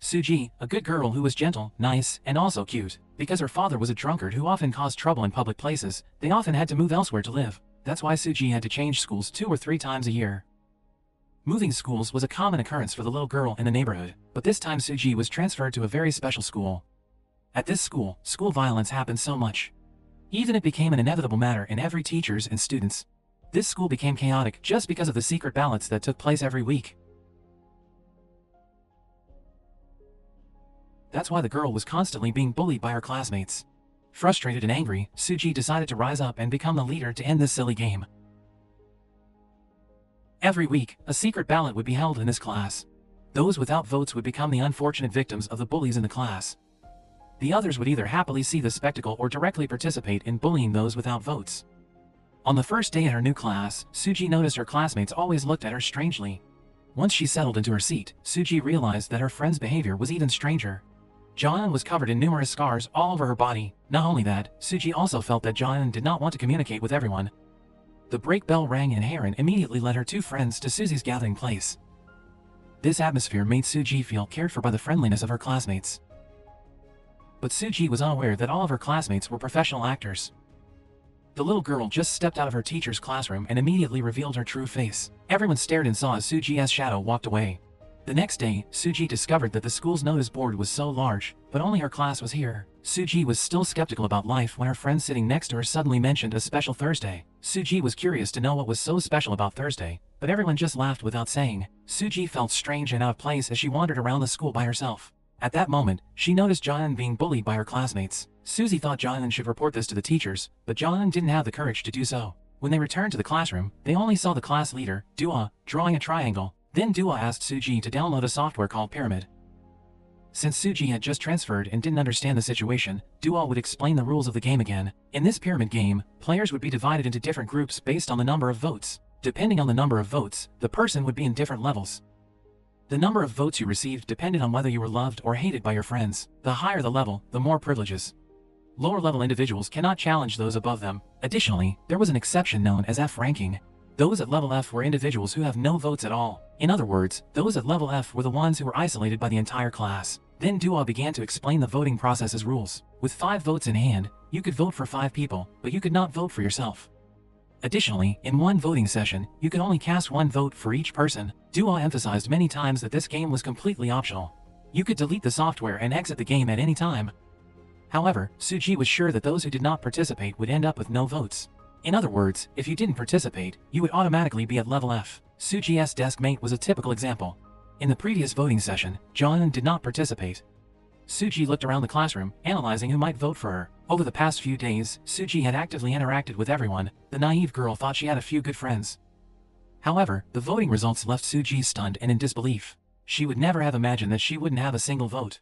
Suji, a good girl who was gentle, nice, and also cute. Because her father was a drunkard who often caused trouble in public places, they often had to move elsewhere to live. That's why Suji had to change schools 2 or 3 times a year. Moving schools was a common occurrence for the little girl in the neighborhood, but this time Suji was transferred to a very special school. At this school, school violence happened so much. Even it became an inevitable matter in every teachers and students. This school became chaotic just because of the secret ballots that took place every week. That's why the girl was constantly being bullied by her classmates. Frustrated and angry, Suji decided to rise up and become the leader to end this silly game. Every week, a secret ballot would be held in this class. Those without votes would become the unfortunate victims of the bullies in the class. The others would either happily see the spectacle or directly participate in bullying those without votes. On the first day at her new class, Suji noticed her classmates always looked at her strangely. Once she settled into her seat, Suji realized that her friend's behavior was even stranger. Jaehyun was covered in numerous scars all over her body. Not only that, Suji also felt that Jaehyun did not want to communicate with everyone. The break bell rang and Haran immediately led her 2 friends to Suzi's gathering place. This atmosphere made Suji feel cared for by the friendliness of her classmates. But Suji was unaware that all of her classmates were professional actors. The little girl just stepped out of her teacher's classroom and immediately revealed her true face. Everyone stared and saw as Suji's shadow walked away. The next day, Suji discovered that the school's notice board was so large, but only her class was here. Suji was still skeptical about life when her friend sitting next to her suddenly mentioned a special Thursday. Suji was curious to know what was so special about Thursday, but everyone just laughed without saying. Suji felt strange and out of place as she wandered around the school by herself. At that moment, she noticed Jaehyun being bullied by her classmates. Suzy thought Jaehyun should report this to the teachers, but Jaehyun didn't have the courage to do so. When they returned to the classroom, they only saw the class leader, Dua, drawing a triangle. Then Dua asked Suji to download a software called Pyramid. Since Suji had just transferred and didn't understand the situation, Dua would explain the rules of the game again. In this pyramid game, players would be divided into different groups based on the number of votes. Depending on the number of votes, the person would be in different levels. The number of votes you received depended on whether you were loved or hated by your friends. The higher the level, the more privileges. Lower-level individuals cannot challenge those above them. Additionally, there was an exception known as F ranking. Those at level F were individuals who have no votes at all. In other words, those at level F were the ones who were isolated by the entire class. Then Dua began to explain the voting process's rules. With 5 votes in hand, you could vote for 5 people, but you could not vote for yourself. Additionally, in one voting session, you could only cast 1 vote for each person. Dua emphasized many times that this game was completely optional. You could delete the software and exit the game at any time. However, Suji was sure that those who did not participate would end up with no votes. In other words, if you didn't participate, you would automatically be at level F. Suji's desk mate was a typical example. In the previous voting session, Jaehyun did not participate. Suji looked around the classroom, analyzing who might vote for her. Over the past few days, Suji had actively interacted with everyone. The naive girl thought she had a few good friends. However, the voting results left Suji stunned and in disbelief. She would never have imagined that she wouldn't have a single vote.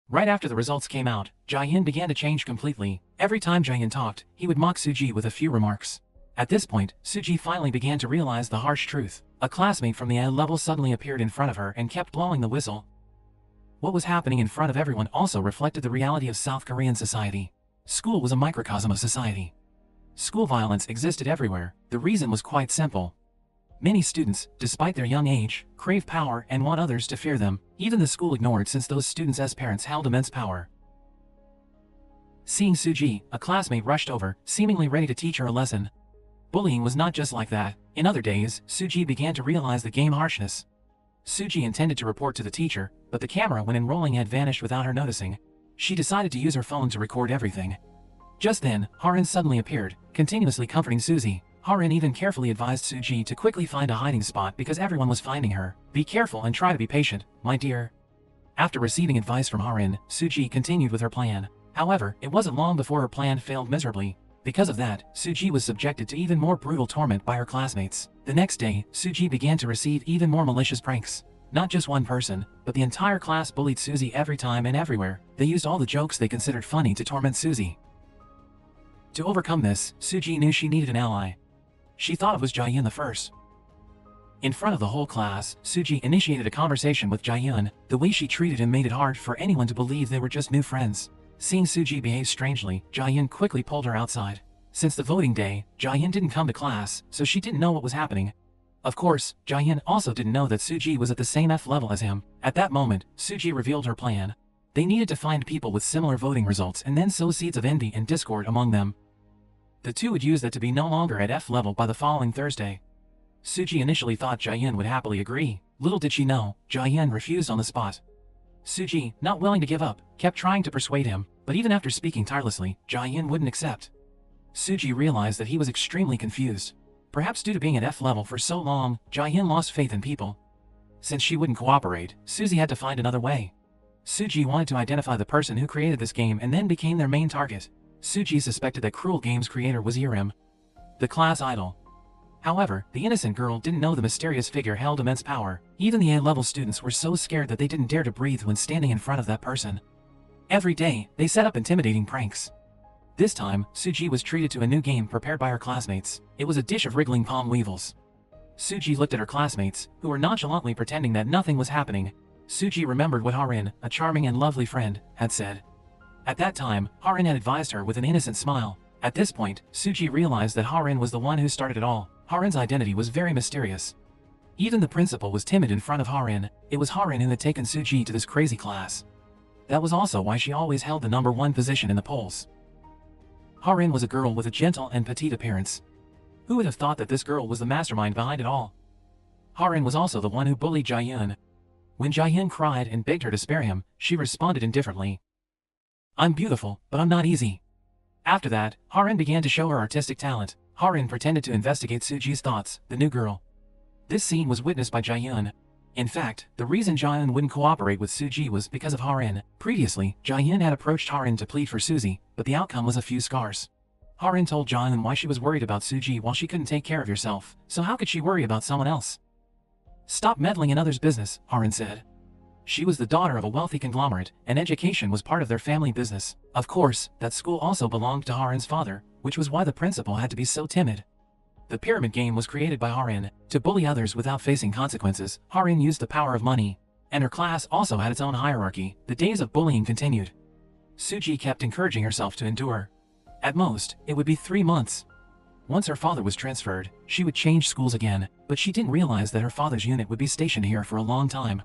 Right after the results came out, Jaehyun began to change completely. Every time Jaehyun talked, he would mock Suji with a few remarks. At this point, Suji finally began to realize the harsh truth. A classmate from the A level suddenly appeared in front of her and kept blowing the whistle. What was happening in front of everyone also reflected the reality of South Korean society. School was a microcosm of society. School violence existed everywhere. The reason was quite simple. Many students, despite their young age, crave power and want others to fear them. Even the school ignored since those students' parents held immense power. Seeing Suji, a classmate rushed over, seemingly ready to teach her a lesson. Bullying was not just like that. In other days, Suji began to realize the game harshness. Suji intended to report to the teacher, but the camera when enrolling had vanished without her noticing. She decided to use her phone to record everything. Just then, Haran suddenly appeared, continuously comforting Suzy. Haran even carefully advised Suji to quickly find a hiding spot because everyone was finding her. Be careful and try to be patient, my dear. After receiving advice from Haran, Suji continued with her plan. However, it wasn't long before her plan failed miserably. Because of that, Suji was subjected to even more brutal torment by her classmates. The next day, Suji began to receive even more malicious pranks. Not just one person, but the entire class bullied Suzy every time and everywhere. They used all the jokes they considered funny to torment Suzy. To overcome this, Suji knew she needed an ally. She thought it was Jaehyun the first. In front of the whole class, Suji initiated a conversation with Jaehyun. The way she treated him made it hard for anyone to believe they were just new friends. Seeing Suji behave strangely, Jaehyun quickly pulled her outside. Since the voting day, Jaehyun didn't come to class, so she didn't know what was happening. Of course, Jaehyun also didn't know that Suji was at the same F level as him. At that moment, Suji revealed her plan. They needed to find people with similar voting results and then sow seeds of envy and discord among them. The two would use that to be no longer at F level by the following Thursday. Suji initially thought Jaehyun would happily agree. Little did she know, Jaehyun refused on the spot. Suji, not willing to give up, kept trying to persuade him, but even after speaking tirelessly, Jaehyun wouldn't accept. Suji realized that he was extremely confused. Perhaps due to being at F level for so long, Jaehyun lost faith in people. Since she wouldn't cooperate, Suzy had to find another way. Suji wanted to identify the person who created this game and then became their main target. Suji suspected that Cruel Game's creator was Yirim, the class idol. However, the innocent girl didn't know the mysterious figure held immense power. Even the A-level students were so scared that they didn't dare to breathe when standing in front of that person. Every day, they set up intimidating pranks. This time, Suji was treated to a new game prepared by her classmates. It was a dish of wriggling palm weevils. Suji looked at her classmates, who were nonchalantly pretending that nothing was happening. Suji remembered what Harin, a charming and lovely friend, had said. At that time, Harin had advised her with an innocent smile. At this point, Suji realized that Harin was the one who started it all. Harin's identity was very mysterious. Even the principal was timid in front of Harin. It was Harin who had taken Suji to this crazy class. That was also why she always held the #1 position in the polls. Harin was a girl with a gentle and petite appearance. Who would have thought that this girl was the mastermind behind it all? Harin was also the one who bullied Jaehyun. When Jaehyun cried and begged her to spare him, she responded indifferently. "I'm beautiful, but I'm not easy." After that, Harin began to show her artistic talent. Harin pretended to investigate Suji's thoughts, the new girl. This scene was witnessed by Jaehyun. In fact, the reason Jaehyun wouldn't cooperate with Suji was because of Harin. Previously, Jaehyun had approached Harin to plead for Suzy, but the outcome was a few scars. Harin told Jaehyun why she was worried about Suji while she couldn't take care of herself, so how could she worry about someone else? "Stop meddling in others' business," Harin said. She was the daughter of a wealthy conglomerate, and education was part of their family business. Of course, that school also belonged to Harin's father, which was why the principal had to be so timid. The pyramid game was created by Harin. To bully others without facing consequences, Harin used the power of money. And her class also had its own hierarchy. The days of bullying continued. Suji kept encouraging herself to endure. At most, it would be 3 months. Once her father was transferred, she would change schools again, but she didn't realize that her father's unit would be stationed here for a long time.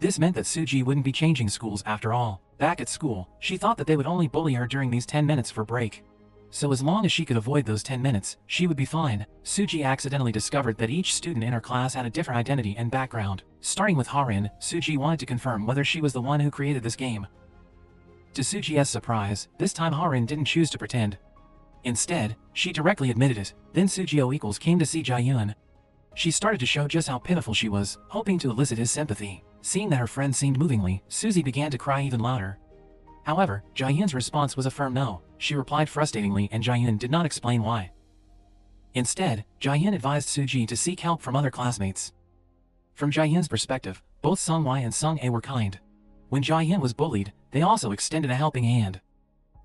This meant that Suji wouldn't be changing schools after all. Back at school, she thought that they would only bully her during these 10 minutes for break. So as long as she could avoid those 10 minutes, she would be fine. Suji accidentally discovered that each student in her class had a different identity and background. Starting with Harin, Suji wanted to confirm whether she was the one who created this game. To Suji's surprise, this time Harin didn't choose to pretend. Instead, she directly admitted it. Then Sujio came to see Jaehyun. She started to show just how pitiful she was, hoping to elicit his sympathy. Seeing that her friend seemed movingly, Suzy began to cry even louder. However, Jaehyun's response was a firm no. She replied frustratingly and Jaehyun did not explain why. Instead, Jaehyun advised Suji to seek help from other classmates. From Jaehyun's perspective, both Sung-Wai and Sung-A were kind. When Jaehyun was bullied, they also extended a helping hand.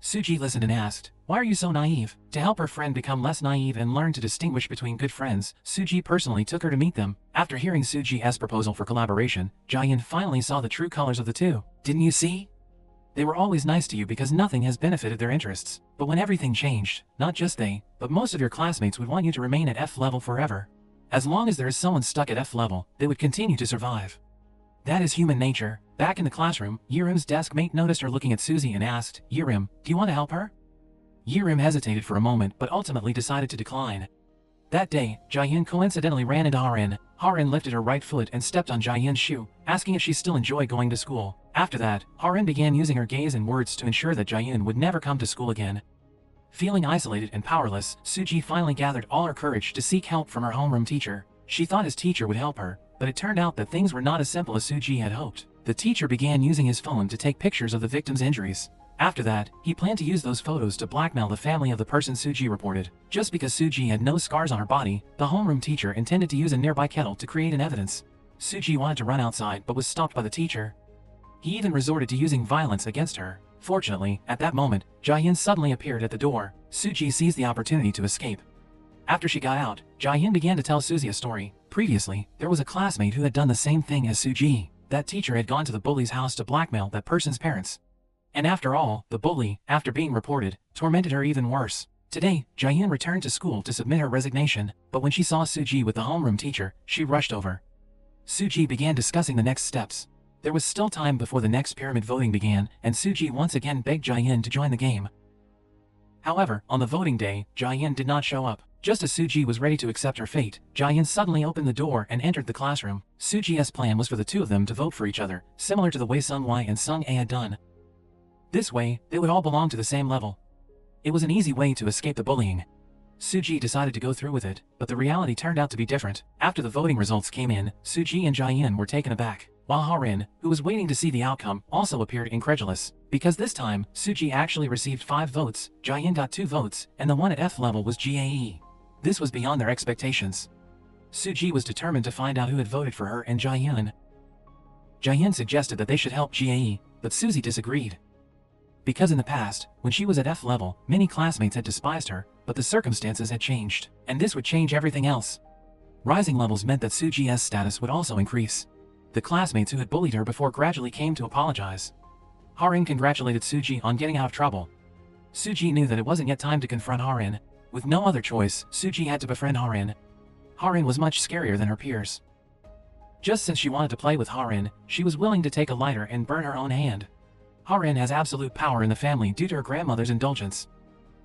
Suji listened and asked, "Why are you so naive?" To help her friend become less naive and learn to distinguish between good friends, Suji personally took her to meet them. After hearing Suji's proposal for collaboration, Jaehyun finally saw the true colors of the two. "Didn't you see? They were always nice to you because nothing has benefited their interests. But when everything changed, not just they, but most of your classmates would want you to remain at F level forever. As long as there is someone stuck at F level, they would continue to survive. That is human nature." Back in the classroom, Yirim's desk mate noticed her looking at Suzy and asked, "Yirim, do you want to help her?" Yirim hesitated for a moment but ultimately decided to decline. That day, Jaehyun coincidentally ran into Harin. Harin lifted her right foot and stepped on Jaehyun's shoe, asking if she still enjoyed going to school. After that, Harin began using her gaze and words to ensure that Jaehyun would never come to school again. Feeling isolated and powerless, Suji finally gathered all her courage to seek help from her homeroom teacher. She thought his teacher would help her, but it turned out that things were not as simple as Suji had hoped. The teacher began using his phone to take pictures of the victim's injuries. After that, he planned to use those photos to blackmail the family of the person Suji reported. Just because Suji had no scars on her body, the homeroom teacher intended to use a nearby kettle to create an evidence. Suji wanted to run outside but was stopped by the teacher. He even resorted to using violence against her. Fortunately, at that moment, Jaehyun suddenly appeared at the door. Suji seized the opportunity to escape. After she got out, Jaehyun began to tell Suzy a story. Previously, there was a classmate who had done the same thing as Suji. That teacher had gone to the bully's house to blackmail that person's parents. And after all, the bully, after being reported, tormented her even worse. Today, Jaehyun returned to school to submit her resignation, but when she saw Suji with the homeroom teacher, she rushed over. Suji began discussing the next steps. There was still time before the next pyramid voting began, and Suji once again begged Jaehyun to join the game. However, on the voting day, Jaehyun did not show up. Just as Suji was ready to accept her fate, Jaehyun suddenly opened the door and entered the classroom. Suji's plan was for the two of them to vote for each other, similar to the way Sung Wai and Sung A had done. This way, they would all belong to the same level. It was an easy way to escape the bullying. Suji decided to go through with it, but the reality turned out to be different. After the voting results came in, Suji and Jaehyun were taken aback, while Harin, who was waiting to see the outcome, also appeared incredulous. Because this time, Suji actually received 5 votes, Jaehyun got 2 votes, and the one at F level was GAE. This was beyond their expectations. Suji was determined to find out who had voted for her and Jaehyun. Jaehyun suggested that they should help GAE, but Suzy disagreed. Because in the past, when she was at F level, many classmates had despised her, but the circumstances had changed, and this would change everything else. Rising levels meant that Suji's status would also increase. The classmates who had bullied her before gradually came to apologize. Harin congratulated Suji on getting out of trouble. Suji knew that it wasn't yet time to confront Harin. With no other choice, Suji had to befriend Harin. Harin was much scarier than her peers. Just since she wanted to play with Harin, she was willing to take a lighter and burn her own hand. Harin has absolute power in the family due to her grandmother's indulgence.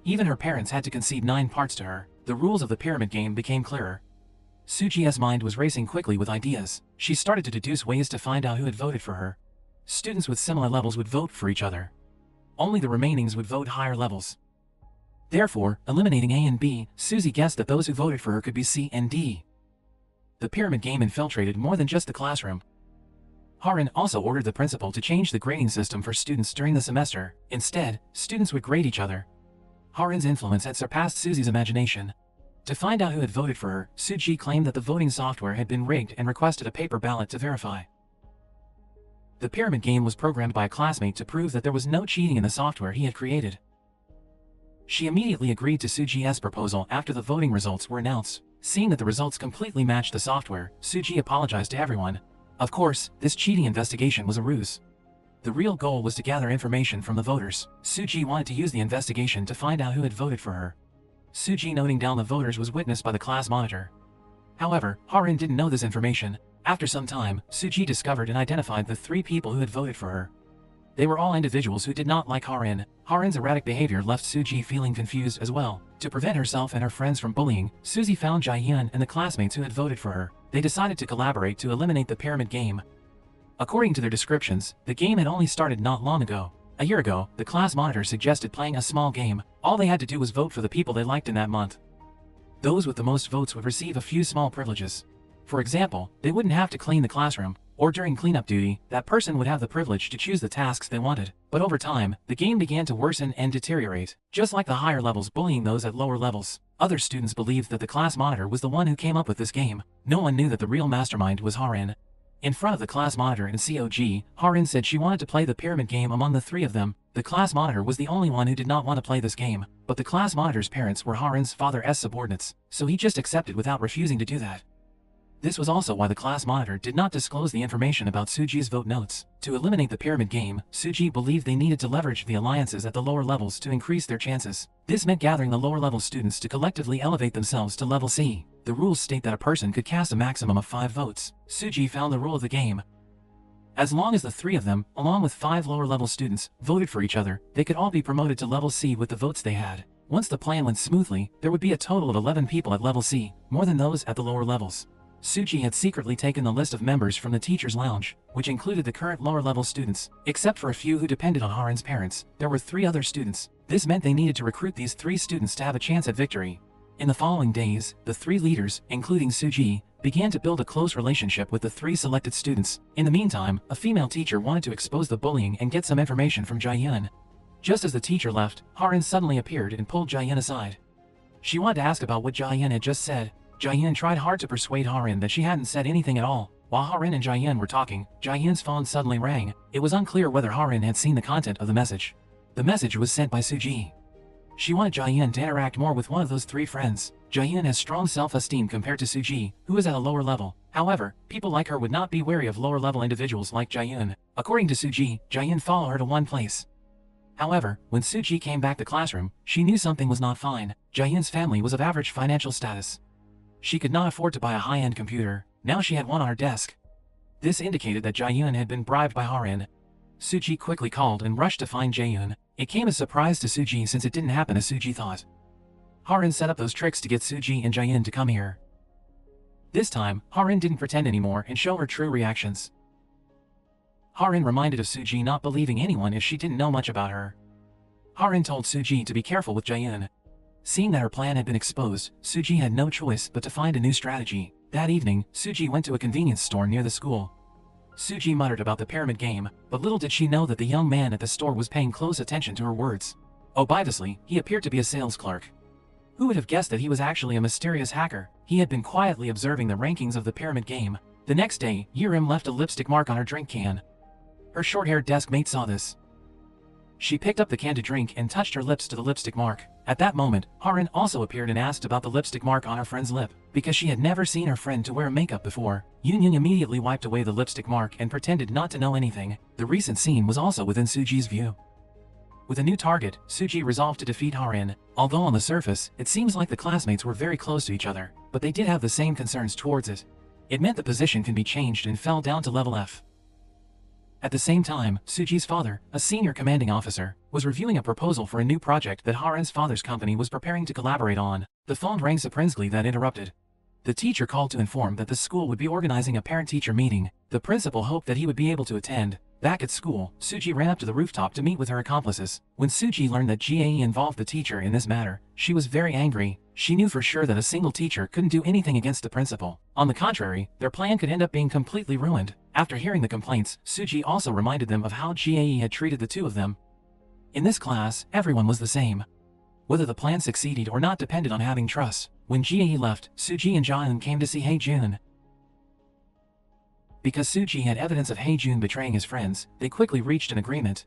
Even her parents had to concede 9 parts to her. The rules of the pyramid game became clearer. Suji's mind was racing quickly with ideas. She started to deduce ways to find out who had voted for her. Students with similar levels would vote for each other. Only the remainings would vote higher levels. Therefore, eliminating A and B, Suzy guessed that those who voted for her could be C and D. The pyramid game infiltrated more than just the classroom. Harin also ordered the principal to change the grading system for students during the semester. Instead, students would grade each other. Harin's influence had surpassed Suzy's imagination. To find out who had voted for her, Suji claimed that the voting software had been rigged and requested a paper ballot to verify. The pyramid game was programmed by a classmate to prove that there was no cheating in the software he had created. She immediately agreed to Suji's proposal after the voting results were announced. Seeing that the results completely matched the software, Suji apologized to everyone. Of course, this cheating investigation was a ruse. The real goal was to gather information from the voters. Suji wanted to use the investigation to find out who had voted for her. Suji noting down the voters was witnessed by the class monitor. However, Harin didn't know this information. After some time, Suji discovered and identified the 3 people who had voted for her. They were all individuals who did not like Harin. Harin's erratic behavior left Suji feeling confused as well. To prevent herself and her friends from bullying, Suzy found Jaehyun and the classmates who had voted for her. They decided to collaborate to eliminate the pyramid game. According to their descriptions, the game had only started not long ago. A year ago, the class monitor suggested playing a small game. All they had to do was vote for the people they liked in that month. Those with the most votes would receive a few small privileges. For example, they wouldn't have to clean the classroom, or during cleanup duty, that person would have the privilege to choose the tasks they wanted. But over time, the game began to worsen and deteriorate, just like the higher levels bullying those at lower levels. Other students believed that the class monitor was the one who came up with this game. No one knew that the real mastermind was Harin. In front of the class monitor and COG, Harin said she wanted to play the pyramid game among the 3 of them. The class monitor was the only one who did not want to play this game, but the class monitor's parents were Harin's father's subordinates, so he just accepted without refusing to do that. This was also why the class monitor did not disclose the information about Suji's vote notes. To eliminate the pyramid game, Suji believed they needed to leverage the alliances at the lower levels to increase their chances. This meant gathering the lower level students to collectively elevate themselves to level C. The rules state that a person could cast a maximum of 5 votes. Suji found the rule of the game. As long as the 3 of them, along with 5 lower level students, voted for each other, they could all be promoted to level C with the votes they had. Once the plan went smoothly, there would be a total of 11 people at level C, more than those at the lower levels. Suji had secretly taken the list of members from the teacher's lounge, which included the current lower-level students. Except for a few who depended on Harin's parents, there were 3 other students. This meant they needed to recruit these 3 students to have a chance at victory. In the following days, the 3 leaders, including Suji, began to build a close relationship with the 3 selected students. In the meantime, a female teacher wanted to expose the bullying and get some information from Jaehyun. Just as the teacher left, Harin suddenly appeared and pulled Jaehyun aside. She wanted to ask about what Jaehyun had just said. Jaehyun tried hard to persuade Harin that she hadn't said anything at all. While Harin and Jaehyun were talking, Jaehyun's phone suddenly rang. It was unclear whether Harin had seen the content of the message. The message was sent by Suji. She wanted Jaehyun to interact more with one of those 3 friends. Jaehyun has strong self-esteem compared to Suji, who is at a lower level. However, people like her would not be wary of lower-level individuals like Jaehyun. According to Suji, Jaehyun followed her to one place. However, when Suji came back to classroom, she knew something was not fine. Jaehyun's family was of average financial status. She could not afford to buy a high-end computer. Now she had one on her desk. This indicated that Jaehyun had been bribed by Harin. Suji quickly called and rushed to find Jaehyun. It came as a surprise to Suji since it didn't happen as Suji thought. Harin set up those tricks to get Suji and Jaehyun to come here. This time, Harin didn't pretend anymore and show her true reactions. Harin reminded of Suji not believing anyone if she didn't know much about her. Harin told Suji to be careful with Jaehyun. Seeing that her plan had been exposed, Suji had no choice but to find a new strategy. That evening, Suji went to a convenience store near the school. Suji muttered about the pyramid game, but little did she know that the young man at the store was paying close attention to her words. Obviously, he appeared to be a sales clerk. Who would have guessed that he was actually a mysterious hacker? He had been quietly observing the rankings of the pyramid game. The next day, Yurim left a lipstick mark on her drink can. Her short-haired desk mate saw this. She picked up the can to drink and touched her lips to the lipstick mark. At that moment, Harin also appeared and asked about the lipstick mark on her friend's lip, because she had never seen her friend to wear makeup before. Yunyun immediately wiped away the lipstick mark and pretended not to know anything. The recent scene was also within Suji's view. With a new target, Suji resolved to defeat Harin. Although on the surface, it seems like the classmates were very close to each other, but they did have the same concerns towards it. It meant the position can be changed and fell down to level F. At the same time, Suji's father, a senior commanding officer, was reviewing a proposal for a new project that Harin's father's company was preparing to collaborate on. The phone rang surprisingly that interrupted. The teacher called to inform that the school would be organizing a parent-teacher meeting. The principal hoped that he would be able to attend. Back at school, Suji ran up to the rooftop to meet with her accomplices. When Suji learned that GAE involved the teacher in this matter, she was very angry. She knew for sure that a single teacher couldn't do anything against the principal. On the contrary, their plan could end up being completely ruined. After hearing the complaints, Suji also reminded them of how GAE had treated the two of them. In this class, everyone was the same. Whether the plan succeeded or not depended on having trust. When GAE left, Suji and Jaehyun came to see Hae-jun. Because Suji had evidence of Hae-jun betraying his friends, they quickly reached an agreement.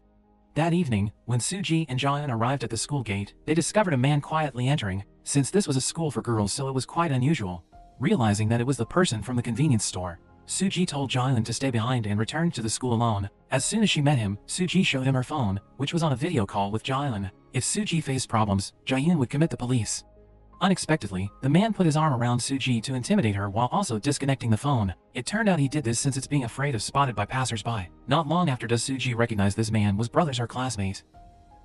That evening, when Suji and Jaehyun arrived at the school gate, they discovered a man quietly entering. Since this was a school for girls, so it was quite unusual. Realizing that it was the person from the convenience store, Suji told Jaehyun to stay behind and returned to the school alone. As soon as she met him, Suji showed him her phone, which was on a video call with Jaehyun. If Suji faced problems, Jaehyun would commit the police. Unexpectedly, the man put his arm around Suji to intimidate her while also disconnecting the phone. It turned out he did this since it's being afraid of spotted by passers-by. Not long after does Suji recognize this man was brothers her classmate.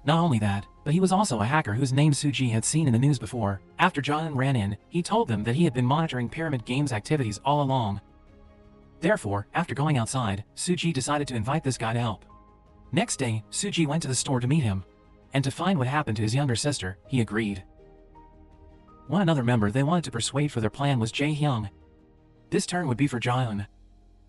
Not only that, but he was also a hacker whose name Suji had seen in the news before. After Jaehyun ran in, he told them that he had been monitoring Pyramid Games activities all along. Therefore, after going outside, Suji decided to invite this guy to help. Next day, Suji went to the store to meet him. And to find what happened to his younger sister, he agreed. One another member they wanted to persuade for their plan was Jae-hyung. This turn would be for Jaehyun.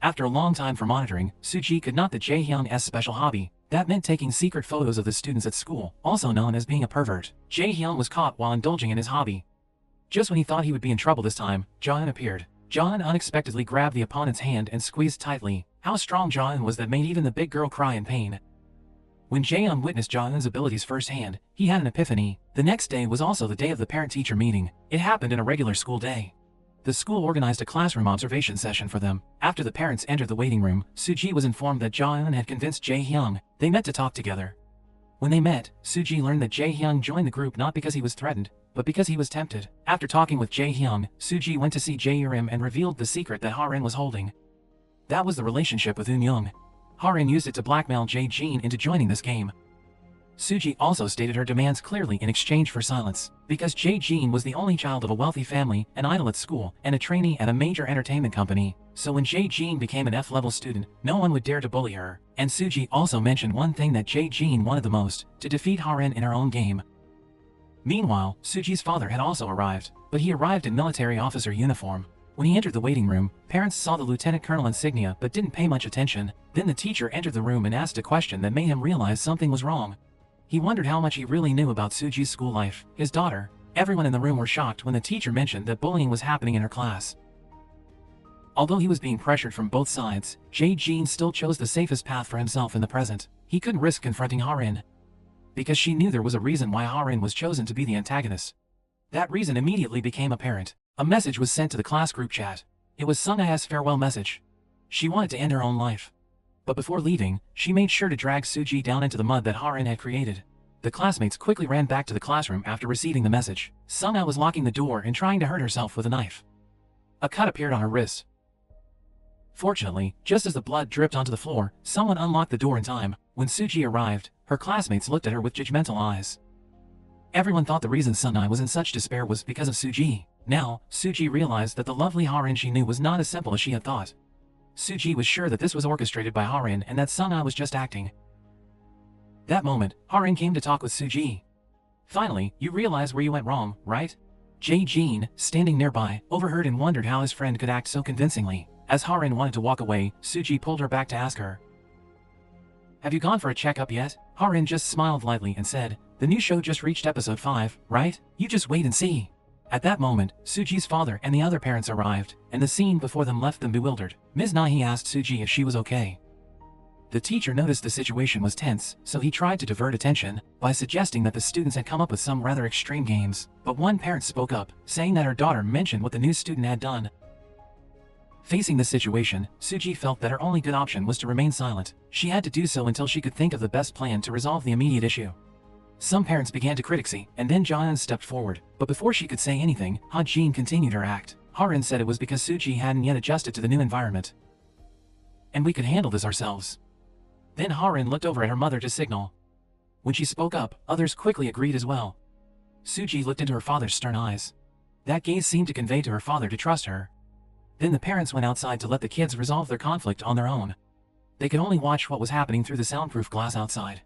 After a long time for monitoring, Suji could not the Jae-hyung's special hobby. That meant taking secret photos of the students at school, also known as being a pervert. Jae-hyung was caught while indulging in his hobby. Just when he thought he would be in trouble this time, Jaehyun appeared. Jaehyun unexpectedly grabbed the opponent's hand and squeezed tightly. How strong Jaehyun was that made even the big girl cry in pain. When Jaehyun witnessed Jaehyun's abilities firsthand, he had an epiphany. The next day was also the day of the parent-teacher meeting. It happened in a regular school day. The school organized a classroom observation session for them. After the parents entered the waiting room, Suji was informed that Jaehyun had convinced Jae-hyung. They met to talk together. When they met, Suji learned that Jae-hyung joined the group not because he was threatened, but because he was tempted. After talking with Jae-hyung, Suji went to see Jae-rim and revealed the secret that Harin was holding. That was the relationship with Eun-young. Harin used it to blackmail Jae-jin into joining this game. Suji also stated her demands clearly in exchange for silence. Because Jae-jin was the only child of a wealthy family, an idol at school, and a trainee at a major entertainment company. So when Jae-jin became an F-level student, no one would dare to bully her. And Suji also mentioned one thing that Jae-jin wanted the most, to defeat Harin in her own game. Meanwhile, Suji's father had also arrived, but he arrived in military officer uniform. When he entered the waiting room, parents saw the lieutenant colonel insignia but didn't pay much attention. Then the teacher entered the room and asked a question that made him realize something was wrong. He wondered how much he really knew about Suji's school life, his daughter. Everyone in the room were shocked when the teacher mentioned that bullying was happening in her class. Although he was being pressured from both sides, Jae-jin still chose the safest path for himself in the present. He couldn't risk confronting Harin, because she knew there was a reason why Harin was chosen to be the antagonist. That reason immediately became apparent. A message was sent to the class group chat. It was Sung-a's farewell message. She wanted to end her own life. But before leaving, she made sure to drag Suji down into the mud that Harin had created. The classmates quickly ran back to the classroom after receiving the message. Sung-ah was locking the door and trying to hurt herself with a knife. A cut appeared on her wrist. Fortunately, just as the blood dripped onto the floor, someone unlocked the door in time. When Suji arrived, her classmates looked at her with judgmental eyes. Everyone thought the reason Sung-ah was in such despair was because of Suji. Now, Suji realized that the lovely Harin she knew was not as simple as she had thought. Suji was sure that this was orchestrated by Harin and that Sung-ah was just acting. That moment, Harin came to talk with Suji. Finally, you realize where you went wrong, right? Jae-jin, standing nearby, overheard and wondered how his friend could act so convincingly. As Harin wanted to walk away, Suji pulled her back to ask her, "Have you gone for a checkup yet?" Harin just smiled lightly and said, "The new show just reached episode 5, right? You just wait and see." At that moment, Suji's father and the other parents arrived, and the scene before them left them bewildered. Ms. Nahi asked Suji if she was okay. The teacher noticed the situation was tense, so he tried to divert attention by suggesting that the students had come up with some rather extreme games. But one parent spoke up, saying that her daughter mentioned what the new student had done. Facing the situation, Suji felt that her only good option was to remain silent. She had to do so until she could think of the best plan to resolve the immediate issue. Some parents began to criticise, and then Jaehyun stepped forward. But before she could say anything, Ha-jin continued her act. Harin said it was because Suji hadn't yet adjusted to the new environment. "And we could handle this ourselves." Then Harin looked over at her mother to signal. When she spoke up, others quickly agreed as well. Suji looked into her father's stern eyes. That gaze seemed to convey to her father to trust her. Then the parents went outside to let the kids resolve their conflict on their own. They could only watch what was happening through the soundproof glass outside.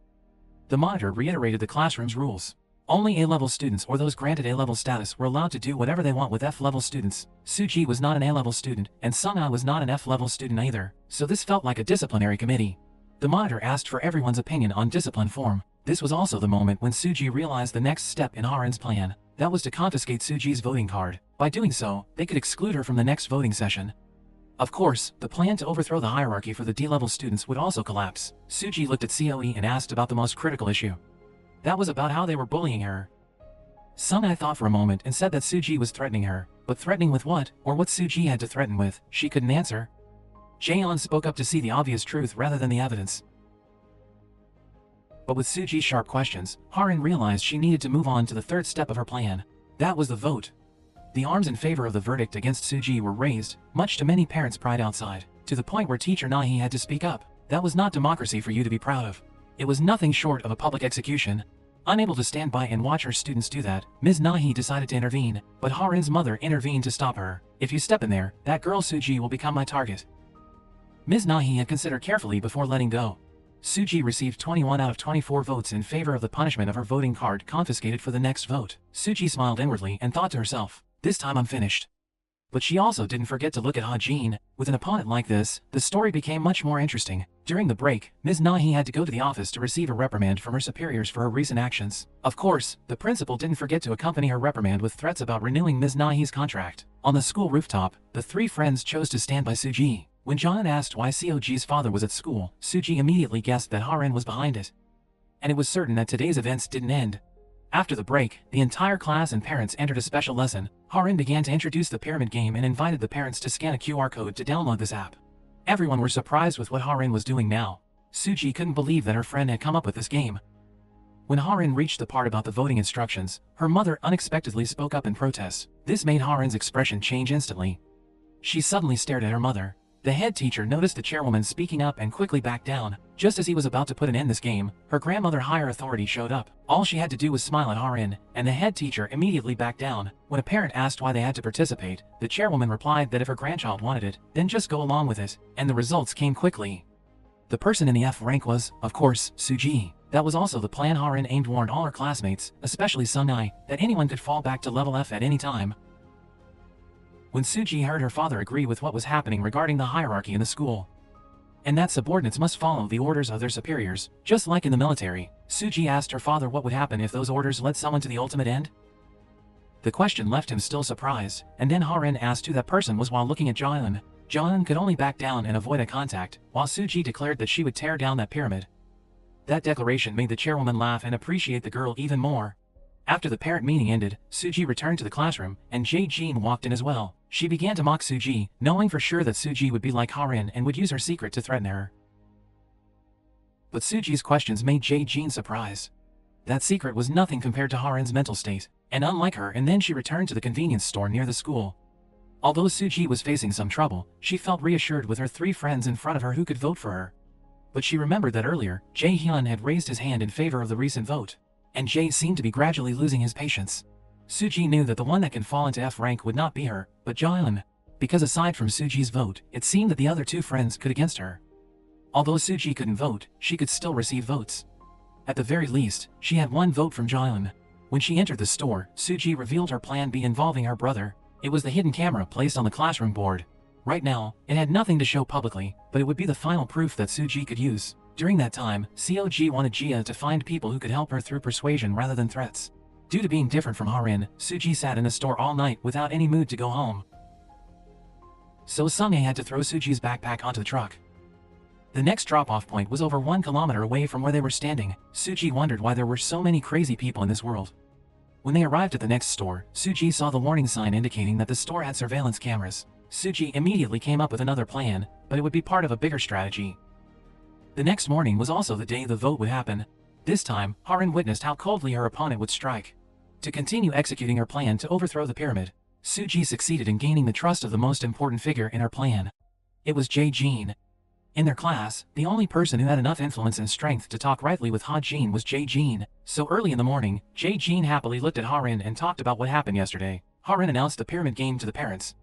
The monitor reiterated the classroom's rules. Only A-level students or those granted A-level status were allowed to do whatever they want with F-level students. Suji was not an A-level student, and Sung-ah was not an F-level student either, so this felt like a disciplinary committee. The monitor asked for everyone's opinion on discipline form. This was also the moment when Suji realized the next step in Harin's plan. That was to confiscate Suji's voting card. By doing so, they could exclude her from the next voting session. Of course, the plan to overthrow the hierarchy for the D-level students would also collapse. Suji looked at COE and asked about the most critical issue. That was about how they were bullying her. Sung-ah thought for a moment and said that Suji was threatening her. But threatening with what, or what Suji had to threaten with, she couldn't answer. Jaehyun spoke up to see the obvious truth rather than the evidence. But with Suji's sharp questions, Harin realized she needed to move on to the third step of her plan. That was the vote. The arms in favor of the verdict against Suji were raised, much to many parents' pride outside, to the point where teacher Nahi had to speak up. That was not democracy for you to be proud of. It was nothing short of a public execution. Unable to stand by and watch her students do that, Ms. Nahi decided to intervene, but Harin's mother intervened to stop her. "If you step in there, that girl Suji will become my target." Ms. Nahi had considered carefully before letting go. Suji received 21 out of 24 votes in favor of the punishment of her voting card confiscated for the next vote. Suji smiled inwardly and thought to herself, "This time I'm finished." But she also didn't forget to look at Ha-jin. With an opponent like this, the story became much more interesting. During the break, Ms. Nahi had to go to the office to receive a reprimand from her superiors for her recent actions. Of course, the principal didn't forget to accompany her reprimand with threats about renewing Ms. Nahi's contract. On the school rooftop, the three friends chose to stand by Suji. When Jaehyun asked why Seoji's father was at school, Suji immediately guessed that Harin was behind it. And it was certain that today's events didn't end. After the break, the entire class and parents entered a special lesson. Harin began to introduce the pyramid game and invited the parents to scan a QR code to download this app. Everyone were surprised with what Harin was doing now. Suji couldn't believe that her friend had come up with this game. When Harin reached the part about the voting instructions, her mother unexpectedly spoke up in protest. This made Harin's expression change instantly. She suddenly stared at her mother. The head teacher noticed the chairwoman speaking up and quickly backed down. Just as he was about to put an end to this game, her grandmother higher authority showed up. All she had to do was smile at Harin, and the head teacher immediately backed down. When a parent asked why they had to participate, the chairwoman replied that if her grandchild wanted it, then just go along with it, and the results came quickly. The person in the F rank was, of course, Suji. That was also the plan Harin aimed warned all her classmates, especially Sung-ai, that anyone could fall back to level F at any time. When Suji heard her father agree with what was happening regarding the hierarchy in the school, and that subordinates must follow the orders of their superiors, just like in the military, Suji asked her father what would happen if those orders led someone to the ultimate end. The question left him still surprised, and then Harin asked who that person was while looking at Jaehyun. Jaehyun could only back down and avoid eye contact, while Suji declared that she would tear down that pyramid. That declaration made the chairwoman laugh and appreciate the girl even more. After the parent meeting ended, Suji returned to the classroom, and Jae-jin walked in as well. She began to mock Suji, knowing for sure that Suji would be like Harin and would use her secret to threaten her. But Suji's questions made Jae-jin surprised. That secret was nothing compared to Harin's mental state, and unlike her, and then she returned to the convenience store near the school. Although Suji was facing some trouble, she felt reassured with her 3 friends in front of her who could vote for her. But she remembered that earlier, Jae-hyun had raised his hand in favor of the recent vote, and Jae seemed to be gradually losing his patience. Suji knew that the one that can fall into F rank would not be her, but Jaehyun, because aside from Suji's vote, it seemed that the other 2 friends could against her. Although Suji couldn't vote, she could still receive votes. At the very least, she had 1 vote from Jaehyun. When she entered the store, Suji revealed her plan B involving her brother. It was the hidden camera placed on the classroom board. Right now, it had nothing to show publicly, but it would be the final proof that Suji could use. During that time, COG wanted Jia to find people who could help her through persuasion rather than threats. Due to being different from Harin, Suji sat in the store all night without any mood to go home. So Sunghae had to throw Suji's backpack onto the truck. The next drop-off point was over 1 kilometer away from where they were standing. Suji wondered why there were so many crazy people in this world. When they arrived at the next store, Suji saw the warning sign indicating that the store had surveillance cameras. Suji immediately came up with another plan, but it would be part of a bigger strategy. The next morning was also the day the vote would happen. This time, Harin witnessed how coldly her opponent would strike. To continue executing her plan to overthrow the pyramid, Suji succeeded in gaining the trust of the most important figure in her plan. It was Jae-jin. In their class, the only person who had enough influence and strength to talk rightly with Ha-jin was Jae-jin. So early in the morning, Jae-jin happily looked at Harin and talked about what happened yesterday. Harin announced the pyramid game to the parents.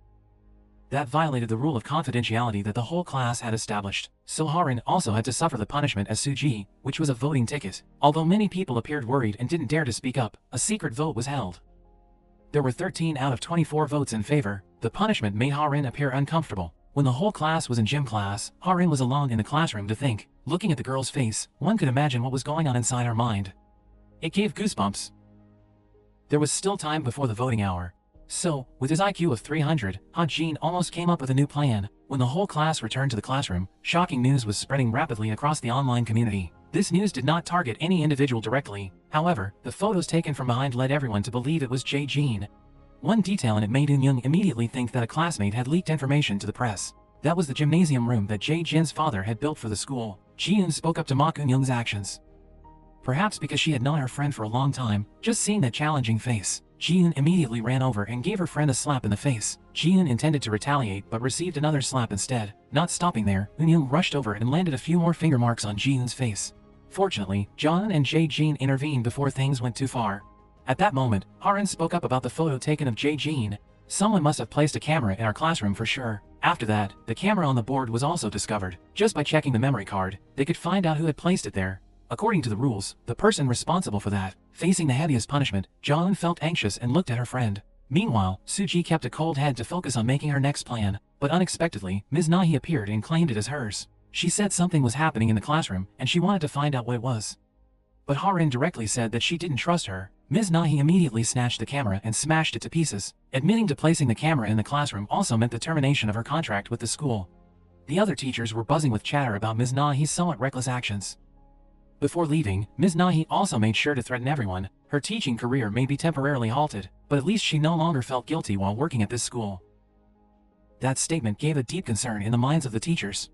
That violated the rule of confidentiality that the whole class had established, so Harin also had to suffer the punishment as Suji, which was a voting ticket. Although many people appeared worried and didn't dare to speak up, a secret vote was held. There were 13 out of 24 votes in favor. The punishment made Harin appear uncomfortable. When the whole class was in gym class, Harin was alone in the classroom to think. Looking at the girl's face, one could imagine what was going on inside her mind. It gave goosebumps. There was still time before the voting hour. So, with his IQ of 300, Ha-jin almost came up with a new plan. When the whole class returned to the classroom, shocking news was spreading rapidly across the online community. This news did not target any individual directly. However, the photos taken from behind led everyone to believe it was Jae-jin. One detail in it made Eun-young immediately think that a classmate had leaked information to the press. That was the gymnasium room that Jae-jin's father had built for the school. Ji-eun spoke up to mock Eun-young's actions. Perhaps because she had known her friend for a long time, just seeing that challenging face, Ji-eun immediately ran over and gave her friend a slap in the face. Ji-eun intended to retaliate but received another slap instead. Not stopping there, Eun-young rushed over and landed a few more finger marks on Ji-eun's face. Fortunately, John and Jae-jin intervened before things went too far. At that moment, Harin spoke up about the photo taken of Jae-jin. Someone must have placed a camera in our classroom for sure. After that, the camera on the board was also discovered. Just by checking the memory card, they could find out who had placed it there. According to the rules, the person responsible for that, facing the heaviest punishment, John felt anxious and looked at her friend. Meanwhile, Suji kept a cold head to focus on making her next plan, but unexpectedly, Ms. Nahi appeared and claimed it as hers. She said something was happening in the classroom, and she wanted to find out what it was. But Harin directly said that she didn't trust her. Ms. Nahi immediately snatched the camera and smashed it to pieces. Admitting to placing the camera in the classroom also meant the termination of her contract with the school. The other teachers were buzzing with chatter about Ms. Nahi's somewhat reckless actions. Before leaving, Ms. Nahi also made sure to threaten everyone. Her teaching career may be temporarily halted, but at least she no longer felt guilty while working at this school. That statement gave a deep concern in the minds of the teachers.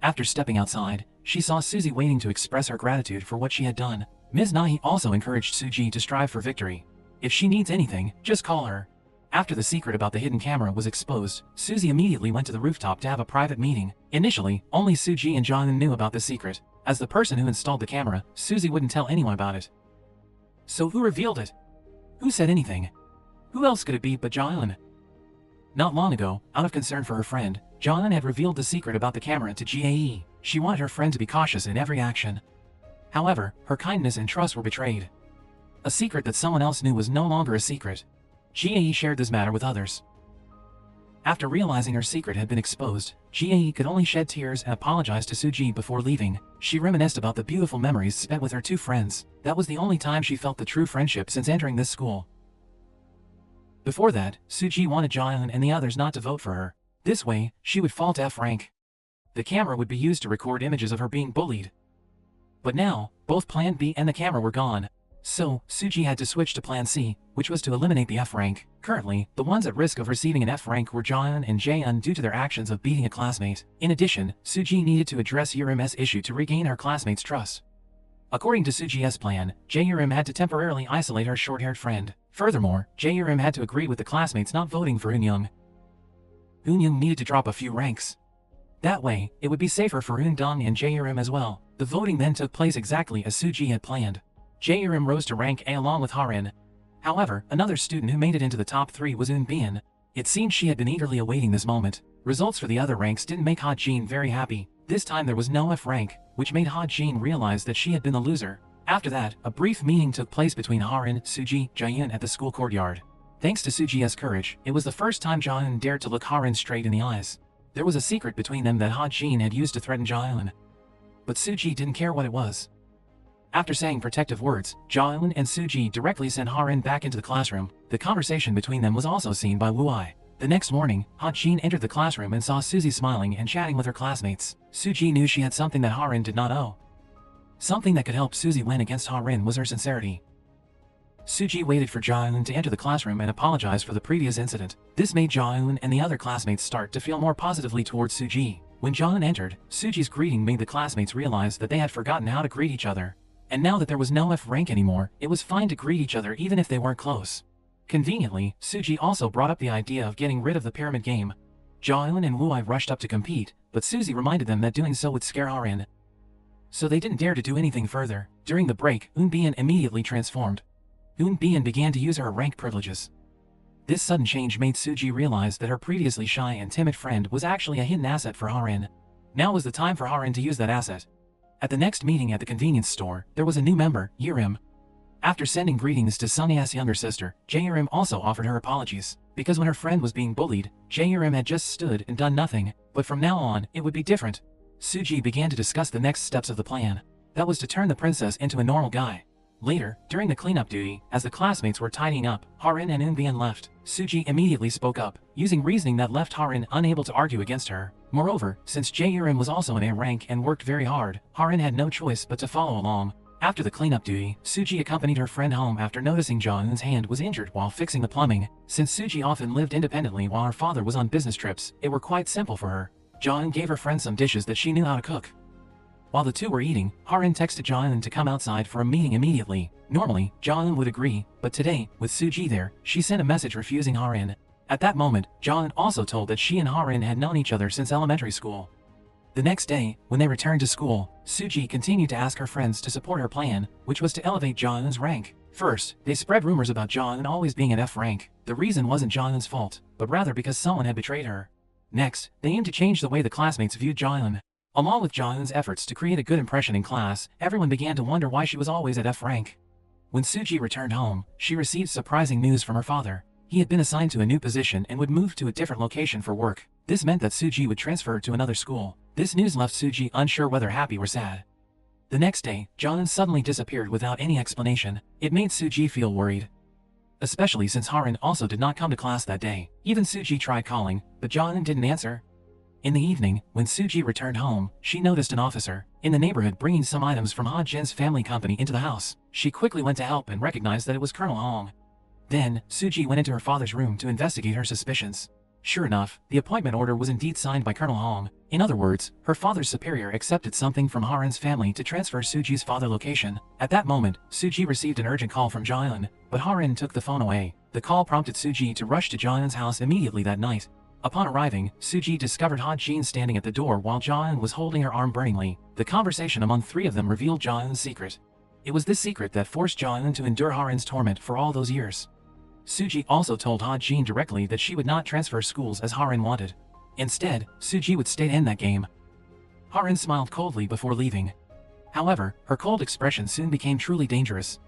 After stepping outside, she saw Suzy waiting to express her gratitude for what she had done. Ms. Nahi also encouraged Suji to strive for victory. If she needs anything, just call her. After the secret about the hidden camera was exposed, Suzy immediately went to the rooftop to have a private meeting. Initially, only Suji and John knew about the secret. As the person who installed the camera, Suzy wouldn't tell anyone about it. So who revealed it? Who said anything? Who else could it be but Jaehyun? Not long ago, out of concern for her friend, Jaehyun had revealed the secret about the camera to Jae. She wanted her friend to be cautious in every action. However, her kindness and trust were betrayed. A secret that someone else knew was no longer a secret. Jae shared this matter with others. After realizing her secret had been exposed, Jae could only shed tears and apologize to Suji before leaving. She reminisced about the beautiful memories spent with her 2 friends. That was the only time she felt the true friendship since entering this school. Before that, Suji wanted Jaehyun and the others not to vote for her. This way, she would fall to F rank. The camera would be used to record images of her being bullied. But now, both Plan B and the camera were gone. So, Suji had to switch to Plan C, which was to eliminate the F rank. Currently, the ones at risk of receiving an F rank were Jaehyun and Jaehyun due to their actions of beating a classmate. In addition, Suji needed to address Yurim's issue to regain her classmate's trust. According to Suji's plan, Jae-rim had to temporarily isolate her short-haired friend. Furthermore, Jae-rim had to agree with the classmates not voting for Eun-young. Eun-young needed to drop a few ranks. That way, it would be safer for Eun-dong and Jae-rim as well. The voting then took place exactly as Suji had planned. Jae-rim rose to rank A along with Ha-rin. However, another student who made it into the top 3 was Eun-bin. It seemed she had been eagerly awaiting this moment. Results for the other ranks didn't make Ha-jin very happy. This time there was no F rank, which made Ha-jin realize that she had been the loser. After that, a brief meeting took place between Ha-rin, Suji, Jae-eun at the school courtyard. Thanks to Suji's courage, it was the first time Jae-eun dared to look Ha-rin straight in the eyes. There was a secret between them that Ha-jin had used to threaten Jae-eun. But Suji didn't care what it was. After saying protective words, Jae-eun and Suji directly sent Ha-rin back into the classroom. The conversation between them was also seen by Woo-ai. The next morning, Ha-jin entered the classroom and saw Suzy smiling and chatting with her classmates. Suji knew she had something that Ha-rin did not owe. Something that could help Suzy win against Ha-rin was her sincerity. Suji waited for Jae-eun to enter the classroom and apologize for the previous incident. This made Jae-eun and the other classmates start to feel more positively towards Suji. When Jae-eun entered, Suji's greeting made the classmates realize that they had forgotten how to greet each other. And now that there was no F rank anymore, it was fine to greet each other even if they weren't close. Conveniently, Suji also brought up the idea of getting rid of the pyramid game. Jae-eun and Woo-ai rushed up to compete, but Suzy reminded them that doing so would scare Ha-rin. So they didn't dare to do anything further. During the break, Eun-bin immediately transformed. Eun-bin began to use her rank privileges. This sudden change made Suji realize that her previously shy and timid friend was actually a hidden asset for Ha-rin. Now was the time for Ha-rin to use that asset. At the next meeting at the convenience store, there was a new member, Yerim. After sending greetings to Sunya's younger sister, Jae-rim also offered her apologies. Because when her friend was being bullied, Jae-rim had just stood and done nothing, but from now on, it would be different. Suji began to discuss the next steps of the plan. That was to turn the princess into a normal guy. Later, during the cleanup duty, as the classmates were tidying up, Ha-rin and Eun-bin left. Suji immediately spoke up, using reasoning that left Ha-rin unable to argue against her. Moreover, since Jae-rim was also in A rank and worked very hard, Ha-rin had no choice but to follow along. After the cleanup duty, Suji accompanied her friend home after noticing Jae-eun's hand was injured while fixing the plumbing. Since Suji often lived independently while her father was on business trips, it were quite simple for her. Jae-eun gave her friend some dishes that she knew how to cook. While the two were eating, Ha-rin texted Jae-eun to come outside for a meeting immediately. Normally, Jae-eun would agree, but today, with Suji there, she sent a message refusing Ha-rin. At that moment, Jae-eun also told that she and Ha-rin had known each other since elementary school. The next day, when they returned to school, Suji continued to ask her friends to support her plan, which was to elevate Jae-eun's rank. First, they spread rumors about Jae-eun always being at F rank. The reason wasn't Jae-eun's fault, but rather because someone had betrayed her. Next, they aimed to change the way the classmates viewed Jae-eun. Along with Jae-eun's efforts to create a good impression in class, everyone began to wonder why she was always at F rank. When Suji returned home, she received surprising news from her father. He had been assigned to a new position and would move to a different location for work. This meant that Suji would transfer to another school. This news left Suji unsure whether happy or sad. The next day, Jae-eun suddenly disappeared without any explanation. It made Suji feel worried. Especially since Ha-rin also did not come to class that day. Even Suji tried calling, but Jae-eun didn't answer. In the evening, when Suji returned home, she noticed an officer in the neighborhood bringing some items from Ha-jin's family company into the house. She quickly went to help and recognized that it was Colonel Hong. Then, Suji went into her father's room to investigate her suspicions. Sure enough, the appointment order was indeed signed by Colonel Hong. In other words, her father's superior accepted something from Ha-rin's family to transfer Suji's father location. At that moment, Suji received an urgent call from Jae-eun, but Ha-rin took the phone away. The call prompted Suji to rush to Jae-eun's house immediately that night. Upon arriving, Suji discovered Ha-jin standing at the door while Jae-eun was holding her arm burningly. The conversation among three of them revealed Jae-eun's secret. It was this secret that forced Jae-eun to endure Ha-rin's torment for all those years. Suji also told Ha-jin directly that she would not transfer schools as Ha-rin wanted. Instead, Suji would stay to end that game. Ha-rin smiled coldly before leaving. However, her cold expression soon became truly dangerous.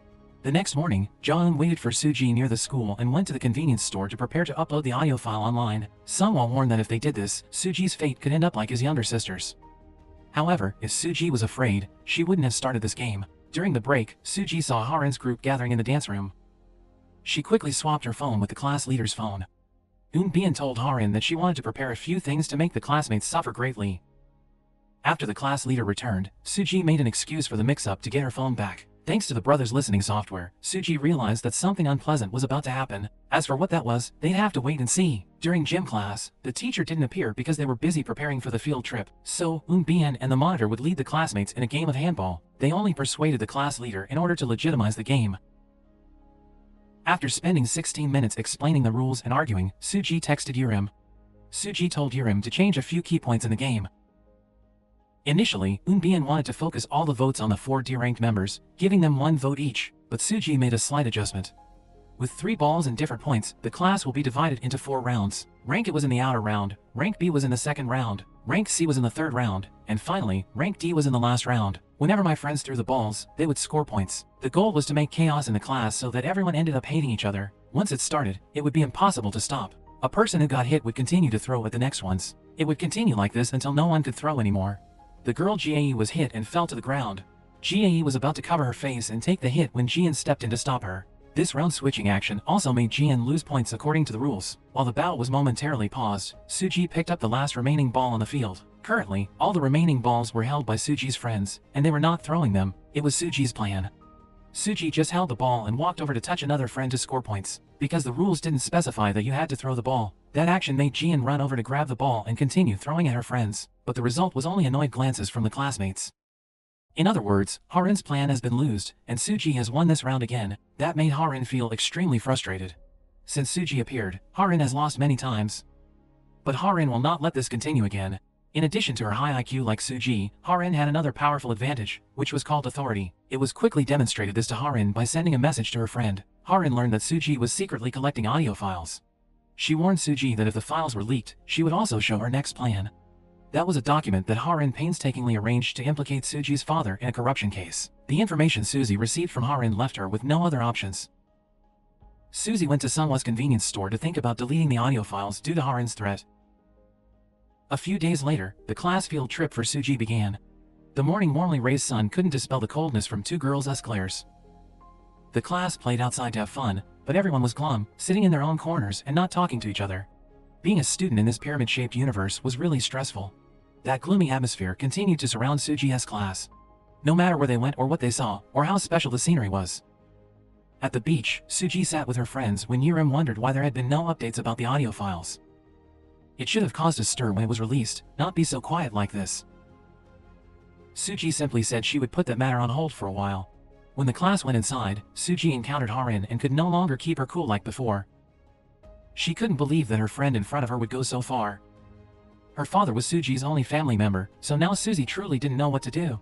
The next morning, Jae-eun waited for Suji near the school and went to the convenience store to prepare to upload the audio file online. Someone warned that if they did this, Suji's fate could end up like his younger sister's. However, if Suji was afraid, she wouldn't have started this game. During the break, Suji saw Ha-rin's group gathering in the dance room. She quickly swapped her phone with the class leader's phone. Eun-bin told Ha-rin that she wanted to prepare a few things to make the classmates suffer greatly. After the class leader returned, Suji made an excuse for the mix-up to get her phone back. Thanks to the brothers' listening software, Suji realized that something unpleasant was about to happen. As for what that was, they'd have to wait and see. During gym class, the teacher didn't appear because they were busy preparing for the field trip, so Eun-Bien and the monitor would lead the classmates in a game of handball. They only persuaded the class leader in order to legitimize the game. After spending 16 minutes explaining the rules and arguing, Suji texted Yurim. Suji told Yurim to change a few key points in the game. Initially, Eun-Bien wanted to focus all the votes on the 4 D-ranked members, giving them 1 vote each, but Suji made a slight adjustment. With 3 balls and different points, the class will be divided into 4 rounds. Rank A was in the outer round, Rank B was in the second round, Rank C was in the third round, and finally, Rank D was in the last round. Whenever my friends threw the balls, they would score points. The goal was to make chaos in the class so that everyone ended up hating each other. Once it started, it would be impossible to stop. A person who got hit would continue to throw at the next ones. It would continue like this until no one could throw anymore. The girl Gae was hit and fell to the ground. Gae was about to cover her face and take the hit when Jian stepped in to stop her. This round switching action also made Jian lose points according to the rules. While the bout was momentarily paused, Suji picked up the last remaining ball on the field. Currently, all the remaining balls were held by Suji's friends, and they were not throwing them. It was Suji's plan. Suji just held the ball and walked over to touch another friend to score points. Because the rules didn't specify that you had to throw the ball, that action made Jian run over to grab the ball and continue throwing at her friends, but the result was only annoyed glances from the classmates. In other words, Harin's plan has been loosed, and Suji has won this round again. That made Harin feel extremely frustrated. Since Suji appeared, Harin has lost many times. But Harin will not let this continue again. In addition to her high IQ like Suji, Harin had another powerful advantage, which was called authority. It was quickly demonstrated this to Harin by sending a message to her friend. Harin learned that Suji was secretly collecting audio files. She warned Suji that if the files were leaked, she would also show her next plan. That was a document that Harin painstakingly arranged to implicate Suji's father in a corruption case. The information Suji received from Harin left her with no other options. Suji went to Sunwa's convenience store to think about deleting the audio files due to Harin's threat. A few days later, the class field trip for Suji began. The morning warmly raised sun couldn't dispel the coldness from 2 girls' glares. The class played outside to have fun, but everyone was glum, sitting in their own corners and not talking to each other. Being a student in this pyramid-shaped universe was really stressful. That gloomy atmosphere continued to surround Suji's class. No matter where they went or what they saw, or how special the scenery was. At the beach, Suji sat with her friends when Yurim wondered why there had been no updates about the audio files. It should have caused a stir when it was released, not be so quiet like this. Suji simply said she would put that matter on hold for a while. When the class went inside, Suji encountered Harin and could no longer keep her cool like before. She couldn't believe that her friend in front of her would go so far. Her father was Suji's only family member, so now Suji truly didn't know what to do.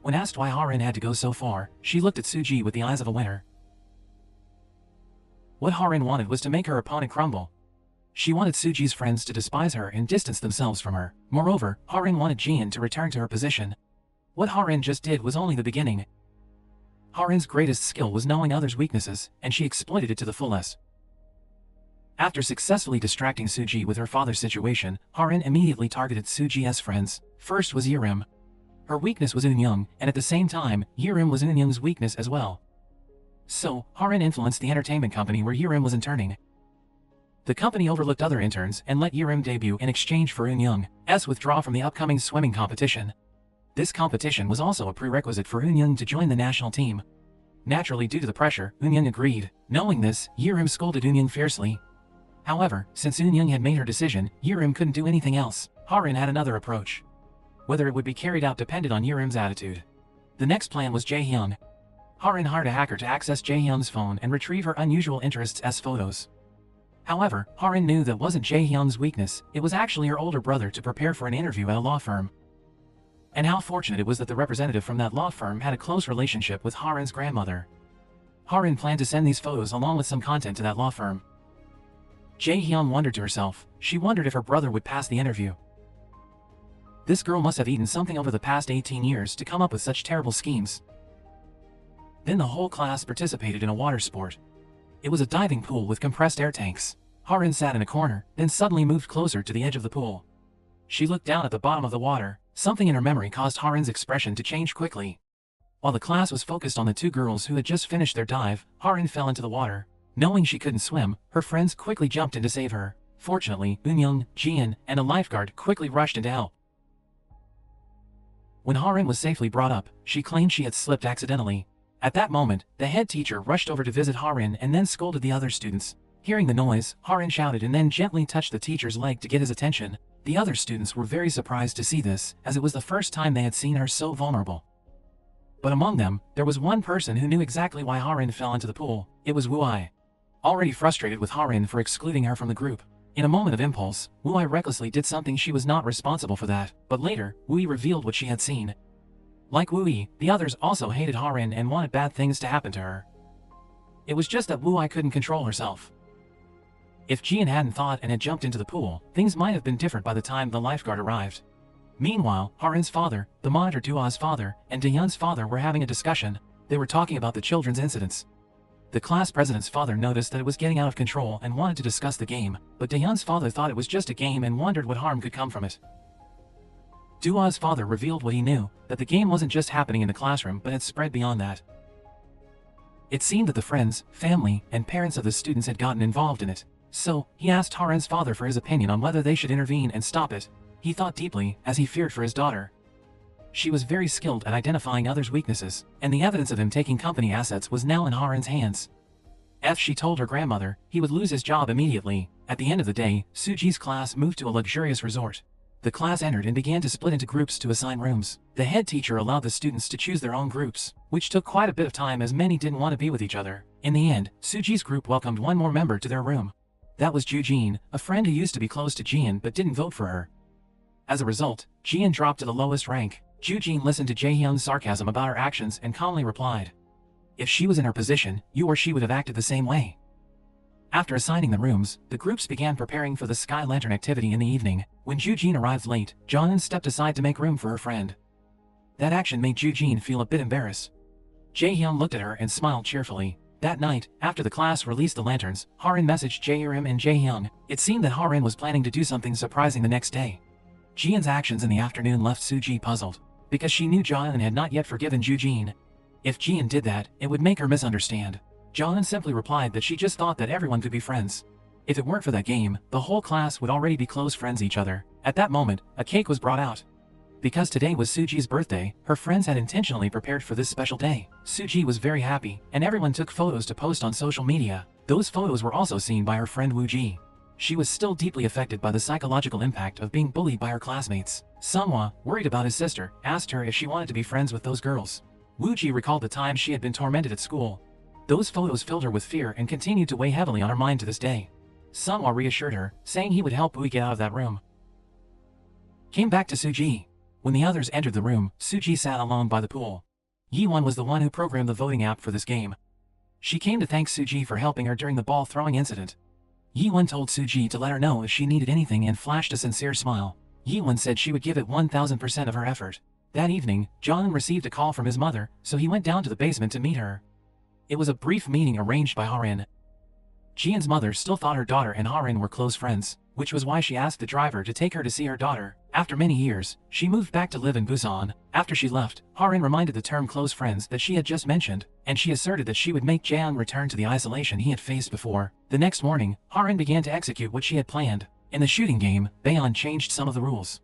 When asked why Harin had to go so far, she looked at Suji with the eyes of a winner. What Harin wanted was to make her opponent crumble. She wanted Suji's friends to despise her and distance themselves from her. Moreover, Harin wanted Jian to return to her position. What Harin just did was only the beginning. Harin's greatest skill was knowing others' weaknesses, and she exploited it to the fullest. After successfully distracting Suji with her father's situation, Harin immediately targeted Suji's friends. First was Yurim. Her weakness was Eun-Young, and at the same time, Yurim was Eun-Young's weakness as well. So, Harin influenced the entertainment company where Yurim was interning. The company overlooked other interns and let Yurim debut in exchange for Eun-Young's withdraw from the upcoming swimming competition. This competition was also a prerequisite for Eun-Young to join the national team. Naturally, due to the pressure, Eun-Young agreed. Knowing this, Yurim scolded Eun-Young fiercely. However, since Eun-Young had made her decision, Yurim couldn't do anything else. Harin had another approach. Whether it would be carried out depended on Yurim's attitude. The next plan was Jae-hyun. Harin hired a hacker to access Jae-hyun's phone and retrieve her unusual interests' photos. However, Harin knew that wasn't Jae-hyun's weakness, it was actually her older brother to prepare for an interview at a law firm. And how fortunate it was that the representative from that law firm had a close relationship with Harin's grandmother. Harin planned to send these photos along with some content to that law firm. Jae-hyun wondered to herself. She wondered if her brother would pass the interview. This girl must have eaten something over the past 18 years to come up with such terrible schemes. Then the whole class participated in a water sport. It was a diving pool with compressed air tanks. Harin sat in a corner, then suddenly moved closer to the edge of the pool. She looked down at the bottom of the water. Something in her memory caused Harin's expression to change quickly. While the class was focused on the 2 girls who had just finished their dive, Harin fell into the water. Knowing she couldn't swim, her friends quickly jumped in to save her. Fortunately, Eun-Young, Jian, and a lifeguard quickly rushed in to help. When Harin was safely brought up, she claimed she had slipped accidentally. At that moment, the head teacher rushed over to visit Harin and then scolded the other students. Hearing the noise, Harin shouted and then gently touched the teacher's leg to get his attention. The other students were very surprised to see this, as it was the first time they had seen her so vulnerable. But among them, there was one person who knew exactly why Harin fell into the pool. It was Wu-ai. Already frustrated with Harin for excluding her from the group, in a moment of impulse, Wu-ai recklessly did something she was not responsible for that, but later, Wu-ai revealed what she had seen. Like Wu-ai, the others also hated Harin and wanted bad things to happen to her. It was just that Wu-ai couldn't control herself. If Jian hadn't thought and had jumped into the pool, things might have been different by the time the lifeguard arrived. Meanwhile, Harin's father, the monitor Dua's father, and Dahyun's father were having a discussion. They were talking about the children's incidents. The class president's father noticed that it was getting out of control and wanted to discuss the game, but Dahyun's father thought it was just a game and wondered what harm could come from it. Dua's father revealed what he knew, that the game wasn't just happening in the classroom but had spread beyond that. It seemed that the friends, family, and parents of the students had gotten involved in it. So, he asked Harin's father for his opinion on whether they should intervene and stop it. He thought deeply, as he feared for his daughter. She was very skilled at identifying others' weaknesses, and the evidence of him taking company assets was now in Harin's hands. If she told her grandmother, he would lose his job immediately. At the end of the day, Suji's class moved to a luxurious resort. The class entered and began to split into groups to assign rooms. The head teacher allowed the students to choose their own groups, which took quite a bit of time as many didn't want to be with each other. In the end, Suji's group welcomed one more member to their room. That was Jujin, a friend who used to be close to Jian but didn't vote for her. As a result, Jian dropped to the lowest rank. Jujin listened to Jaehyun's sarcasm about her actions and calmly replied, "If she was in her position, you or she would have acted the same way." After assigning the rooms, the groups began preparing for the Sky Lantern activity in the evening. When Jujin arrived late, Jongin stepped aside to make room for her friend. That action made Jujin feel a bit embarrassed. Jaehyun looked at her and smiled cheerfully. That night, after the class released the lanterns, Harin messaged Jaehyun and Jaehyun. It seemed that Harin was planning to do something surprising the next day. Jian's actions in the afternoon left Suji puzzled, because she knew Jongin had not yet forgiven Jujin. If Jian did that, it would make her misunderstand. Jongin simply replied that she just thought that everyone could be friends. If it weren't for that game, the whole class would already be close friends each other. At that moment, a cake was brought out. Because today was Suji's birthday, her friends had intentionally prepared for this special day. Suji was very happy, and everyone took photos to post on social media. Those photos were also seen by her friend Woo-ji. She was still deeply affected by the psychological impact of being bullied by her classmates. Sunghwa, worried about his sister, asked her if she wanted to be friends with those girls. Woo-ji recalled the time she had been tormented at school. Those photos filled her with fear and continued to weigh heavily on her mind to this day. Sunghwa reassured her, saying he would help Woo get out of that room. Came back to Suji. When the others entered the room, Suji sat alone by the pool. Yiwon was the one who programmed the voting app for this game. She came to thank Suji for helping her during the ball throwing incident. Yiwon told Suji to let her know if she needed anything and flashed a sincere smile. Yiwon said she would give it 1000% of her effort. That evening, John received a call from his mother, so he went down to the basement to meet her. It was a brief meeting arranged by Harin. Jian's mother still thought her daughter and Harin were close friends, which was why she asked the driver to take her to see her daughter. After many years, she moved back to live in Busan. After she left, Harin reminded the term close friends that she had just mentioned, and she asserted that she would make Jaehyun return to the isolation he had faced before. The next morning, Harin began to execute what she had planned. In the shooting game, Baeon changed some of the rules.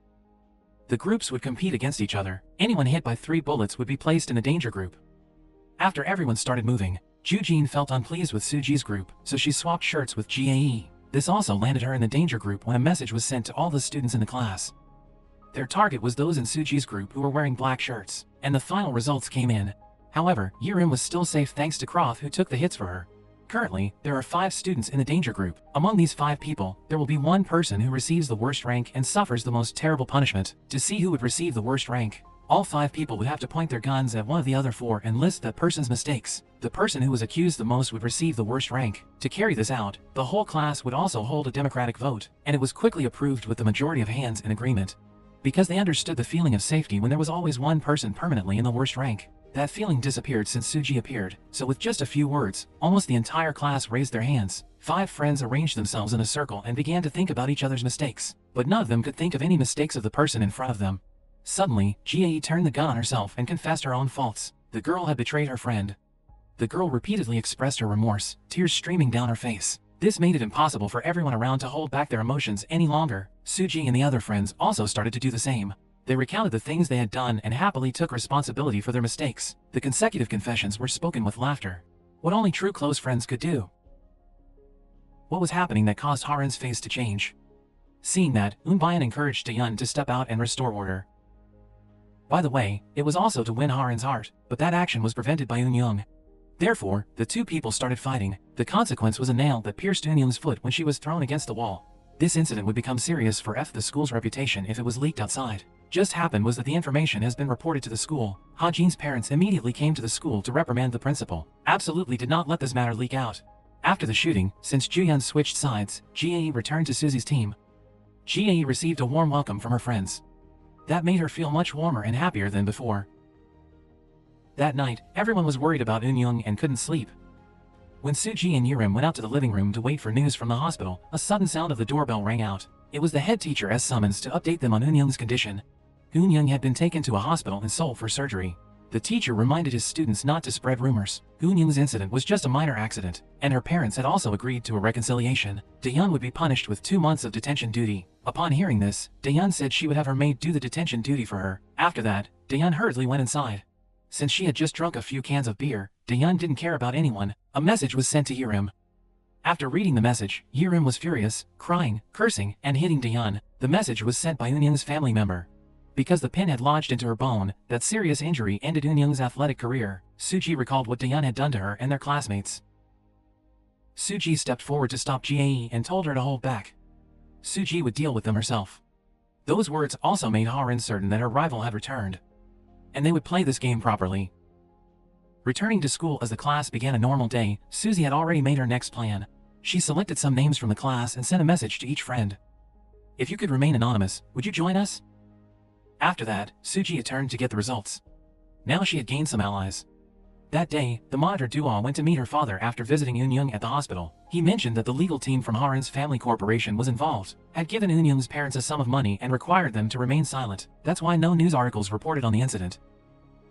The groups would compete against each other. Anyone hit by 3 bullets would be placed in the danger group. After everyone started moving, Jujin felt unpleased with Suji's group, so she swapped shirts with Jae. This also landed her in the danger group when a message was sent to all the students in the class. Their target was those in Suji's group who were wearing black shirts, and the final results came in. However, Yirim was still safe thanks to Kroth, who took the hits for her. Currently, there are 5 students in the danger group. Among these 5 people, there will be one person who receives the worst rank and suffers the most terrible punishment. To see who would receive the worst rank, all 5 people would have to point their guns at one of the other 4 and list that person's mistakes. The person who was accused the most would receive the worst rank. To carry this out, the whole class would also hold a democratic vote, and it was quickly approved with the majority of hands in agreement. Because they understood the feeling of safety when there was always one person permanently in the worst rank. That feeling disappeared since Suji appeared, so with just a few words, almost the entire class raised their hands. 5 friends arranged themselves in a circle and began to think about each other's mistakes, but none of them could think of any mistakes of the person in front of them. Suddenly, Jae turned the gun on herself and confessed her own faults. The girl had betrayed her friend. The girl repeatedly expressed her remorse, tears streaming down her face. This made it impossible for everyone around to hold back their emotions any longer. Suji and the other friends also started to do the same. They recounted the things they had done and happily took responsibility for their mistakes. The consecutive confessions were spoken with laughter. What only true close friends could do. What was happening that caused Harin's face to change? Seeing that, Eunbayan encouraged Taeyun to step out and restore order. By the way, it was also to win Harin's heart, but that action was prevented by Eunyoung. Therefore, the two people started fighting. The consequence was a nail that pierced Eunyoung's foot when she was thrown against the wall. This incident would become serious for the school's reputation if it was leaked outside. Just happened was that the information has been reported to the school. Ha Jin's parents immediately came to the school to reprimand the principal. Absolutely did not let this matter leak out. After the shooting, since Juyun switched sides, Jie returned to Susie's team. Jie received a warm welcome from her friends. That made her feel much warmer and happier than before. That night, everyone was worried about Eunyoung and couldn't sleep. When Suji and Yurim went out to the living room to wait for news from the hospital, a sudden sound of the doorbell rang out. It was the head teacher's summons to update them on Eunyoung's condition. Eunyoung had been taken to a hospital in Seoul for surgery. The teacher reminded his students not to spread rumors. Eunyoung's incident was just a minor accident, and her parents had also agreed to a reconciliation. Daeyeon would be punished with 2 months of detention duty. Upon hearing this, Daeyeon said she would have her maid do the detention duty for her. After that, Daeyeon hurriedly went inside. Since she had just drunk a few cans of beer, Daeyeon didn't care about anyone. A message was sent to Yurim. After reading the message, Yurim was furious, crying, cursing, and hitting Daeyeon. The message was sent by Eunyoung's family member. Because the pin had lodged into her bone, that serious injury ended Eunyoung's athletic career. Suji recalled what Daeyeon had done to her and their classmates. Suji stepped forward to stop Jie and told her to hold back. Suji would deal with them herself. Those words also made Harin certain that her rival had returned, and they would play this game properly. Returning to school as the class began a normal day, Susie had already made her next plan. She selected some names from the class and sent a message to each friend. If you could remain anonymous, would you join us? After that, Suji had turned to get the results. Now she had gained some allies. That day, the monitor Duo went to meet her father after visiting Eunyoung at the hospital. He mentioned that the legal team from Harin's family corporation was involved, had given Eunyoung's parents a sum of money and required them to remain silent. That's why no news articles reported on the incident.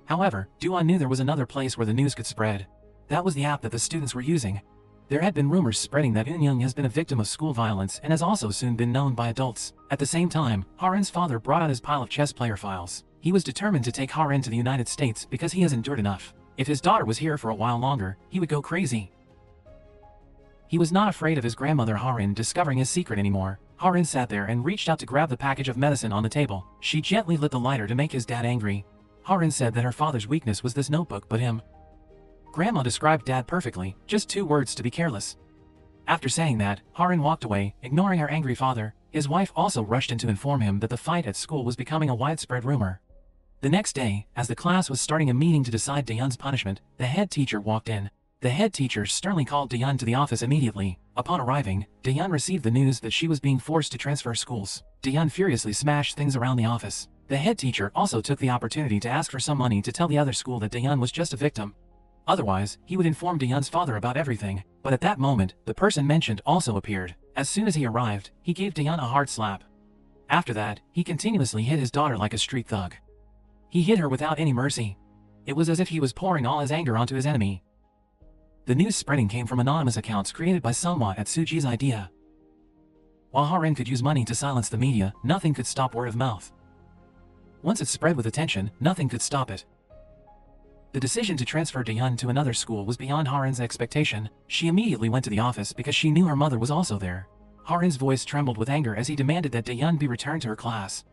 However, Duo knew there was another place where the news could spread. That was the app that the students were using. There had been rumors spreading that Eunyoung has been a victim of school violence and has also soon been known by adults. At the same time, Harin's father brought out his pile of chess player files. He was determined to take Harin to the United States because he has endured enough. If his daughter was here for a while longer, he would go crazy. He was not afraid of his grandmother Harin discovering his secret anymore. Harin sat there and reached out to grab the package of medicine on the table. She gently lit the lighter to make his dad angry. Harin said that her father's weakness was this notebook but him. Grandma described Dad perfectly, just 2 words to be careless. After saying that, Harin walked away, ignoring her angry father. His wife also rushed in to inform him that the fight at school was becoming a widespread rumor. The next day, as the class was starting a meeting to decide Daeyeon's punishment, the head teacher walked in. The head teacher sternly called Daeyeon to the office immediately. Upon arriving, Daeyeon received the news that she was being forced to transfer schools. Daeyeon furiously smashed things around the office. The head teacher also took the opportunity to ask for some money to tell the other school that Daeyeon was just a victim. Otherwise, he would inform Daeyeon's father about everything. But at that moment, the person mentioned also appeared. As soon as he arrived, he gave Daeyeon a hard slap. After that, he continuously hit his daughter like a street thug. He hit her without any mercy. It was as if he was pouring all his anger onto his enemy. The news spreading came from anonymous accounts created by Sunhwa at Suji's idea. While Harin could use money to silence the media, nothing could stop word of mouth. Once it spread with attention, nothing could stop it. The decision to transfer Daeyeon to another school was beyond Harin's expectation. She immediately went to the office because she knew her mother was also there. Harin's voice trembled with anger as he demanded that Daeyeon be returned to her class.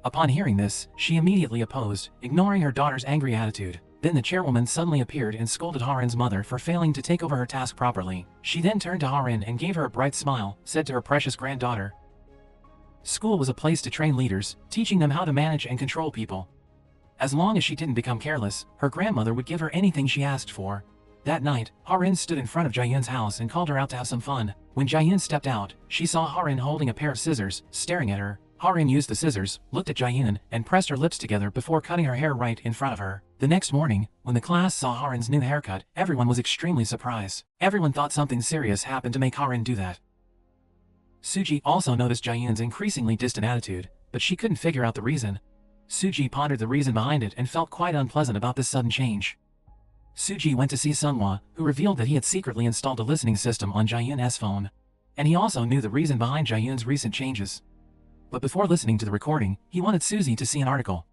Upon hearing this, she immediately opposed, ignoring her daughter's angry attitude. Then the chairwoman suddenly appeared and scolded Harin's mother for failing to take over her task properly. She then turned to Harin and gave her a bright smile, said to her precious granddaughter, "School was a place to train leaders, teaching them how to manage and control people. As long as she didn't become careless, her grandmother would give her anything she asked for." That night, Harin stood in front of Jaeyoon's house and called her out to have some fun. When Jaeyoon stepped out, she saw Harin holding a pair of scissors, staring at her. Harin used the scissors, looked at Jaeyoon, and pressed her lips together before cutting her hair right in front of her. The next morning, when the class saw Harin's new haircut, everyone was extremely surprised. Everyone thought something serious happened to make Harin do that. Suji also noticed Jaeyoon's increasingly distant attitude, but she couldn't figure out the reason. Suji pondered the reason behind it and felt quite unpleasant about this sudden change. Suji went to see Sunhwa, who revealed that he had secretly installed a listening system on Jaeyoon's phone. And he also knew the reason behind Jaeyoon's recent changes. But before listening to the recording, he wanted Suzy to see an article.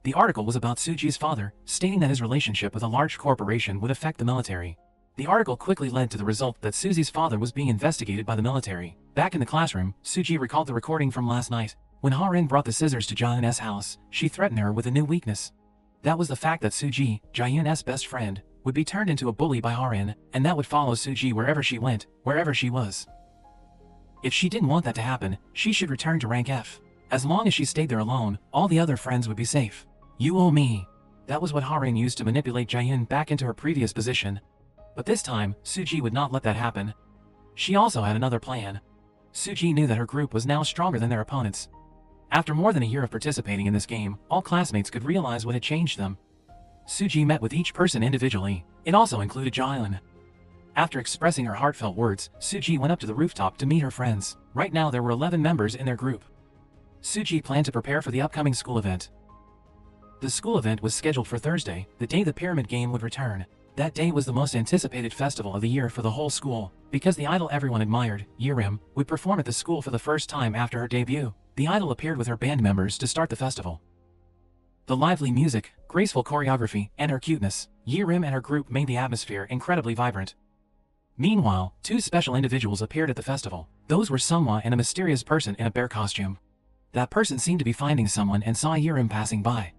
The article was about Suji's father, stating that his relationship with a large corporation would affect the military. The article quickly led to the result that Suzy's father was being investigated by the military. Back in the classroom, Suji recalled the recording from last night. When Ha-rin brought the scissors to Jaehyun's house, she threatened her with a new weakness. That was the fact that Suji, Jaehyun's best friend, would be turned into a bully by Ha-rin, and that would follow Suji wherever she went, wherever she was. If she didn't want that to happen, she should return to rank F. As long as she stayed there alone, all the other friends would be safe. You owe me. That was what Ha-rin used to manipulate Jaehyun back into her previous position. But this time, Suji would not let that happen. She also had another plan. Suji knew that her group was now stronger than their opponents. After more than a year of participating in this game, all classmates could realize what had changed them. Suji met with each person individually. It also included Jaehyun. After expressing her heartfelt words, Suji went up to the rooftop to meet her friends. Right now there were 11 members in their group. Suji planned to prepare for the upcoming school event. The school event was scheduled for Thursday, the day the pyramid game would return. That day was the most anticipated festival of the year for the whole school, because the idol everyone admired, Yerim, would perform at the school for the first time after her debut. The idol appeared with her band members to start the festival. The lively music, graceful choreography, and her cuteness, Yerim and her group made the atmosphere incredibly vibrant. Meanwhile, two special individuals appeared at the festival. Those were Sunghwa and a mysterious person in a bear costume. That person seemed to be finding someone and saw Yerim passing by.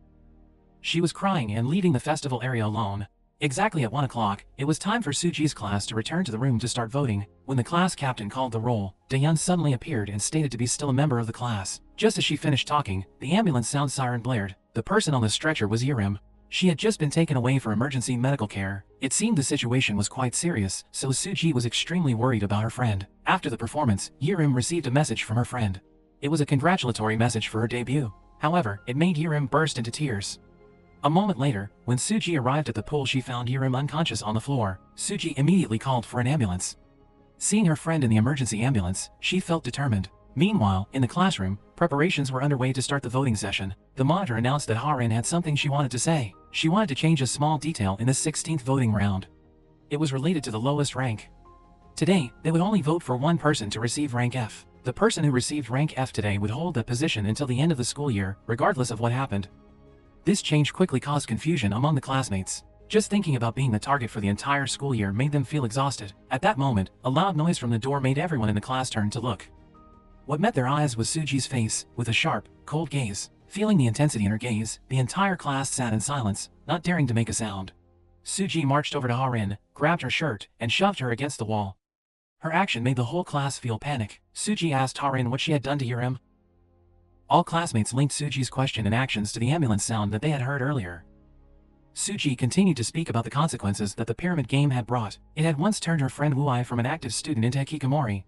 She was crying and leaving the festival area alone. Exactly at 1 o'clock, it was time for Suji's class to return to the room to start voting. When the class captain called the roll, Daehyun suddenly appeared and stated to be still a member of the class. Just as she finished talking, the ambulance sound siren blared. The person on the stretcher was Yerim. She had just been taken away for emergency medical care. It seemed the situation was quite serious, so Suji was extremely worried about her friend. After the performance, Yerim received a message from her friend. It was a congratulatory message for her debut. However, it made Yerim burst into tears. A moment later, when Suji arrived at the pool, she found Yerim unconscious on the floor. Suji immediately called for an ambulance. Seeing her friend in the emergency ambulance, she felt determined. Meanwhile, in the classroom, preparations were underway to start the voting session. The monitor announced that Ha-rin had something she wanted to say. She wanted to change a small detail in the 16th voting round. It was related to the lowest rank. Today, they would only vote for one person to receive rank F. The person who received rank F today would hold that position until the end of the school year, regardless of what happened. This change quickly caused confusion among the classmates. Just thinking about being the target for the entire school year made them feel exhausted. At that moment, a loud noise from the door made everyone in the class turn to look. What met their eyes was Suji's face, with a sharp, cold gaze. Feeling the intensity in her gaze, the entire class sat in silence, not daring to make a sound. Suji marched over to Ha-rin, grabbed her shirt, and shoved her against the wall. Her action made the whole class feel panic. Suji asked Ha-rin what she had done to Yerim. All classmates linked Suji's question and actions to the ambulance sound that they had heard earlier. Suji continued to speak about the consequences that the pyramid game had brought. It had once turned her friend Wu-ai from an active student into a hikikomori.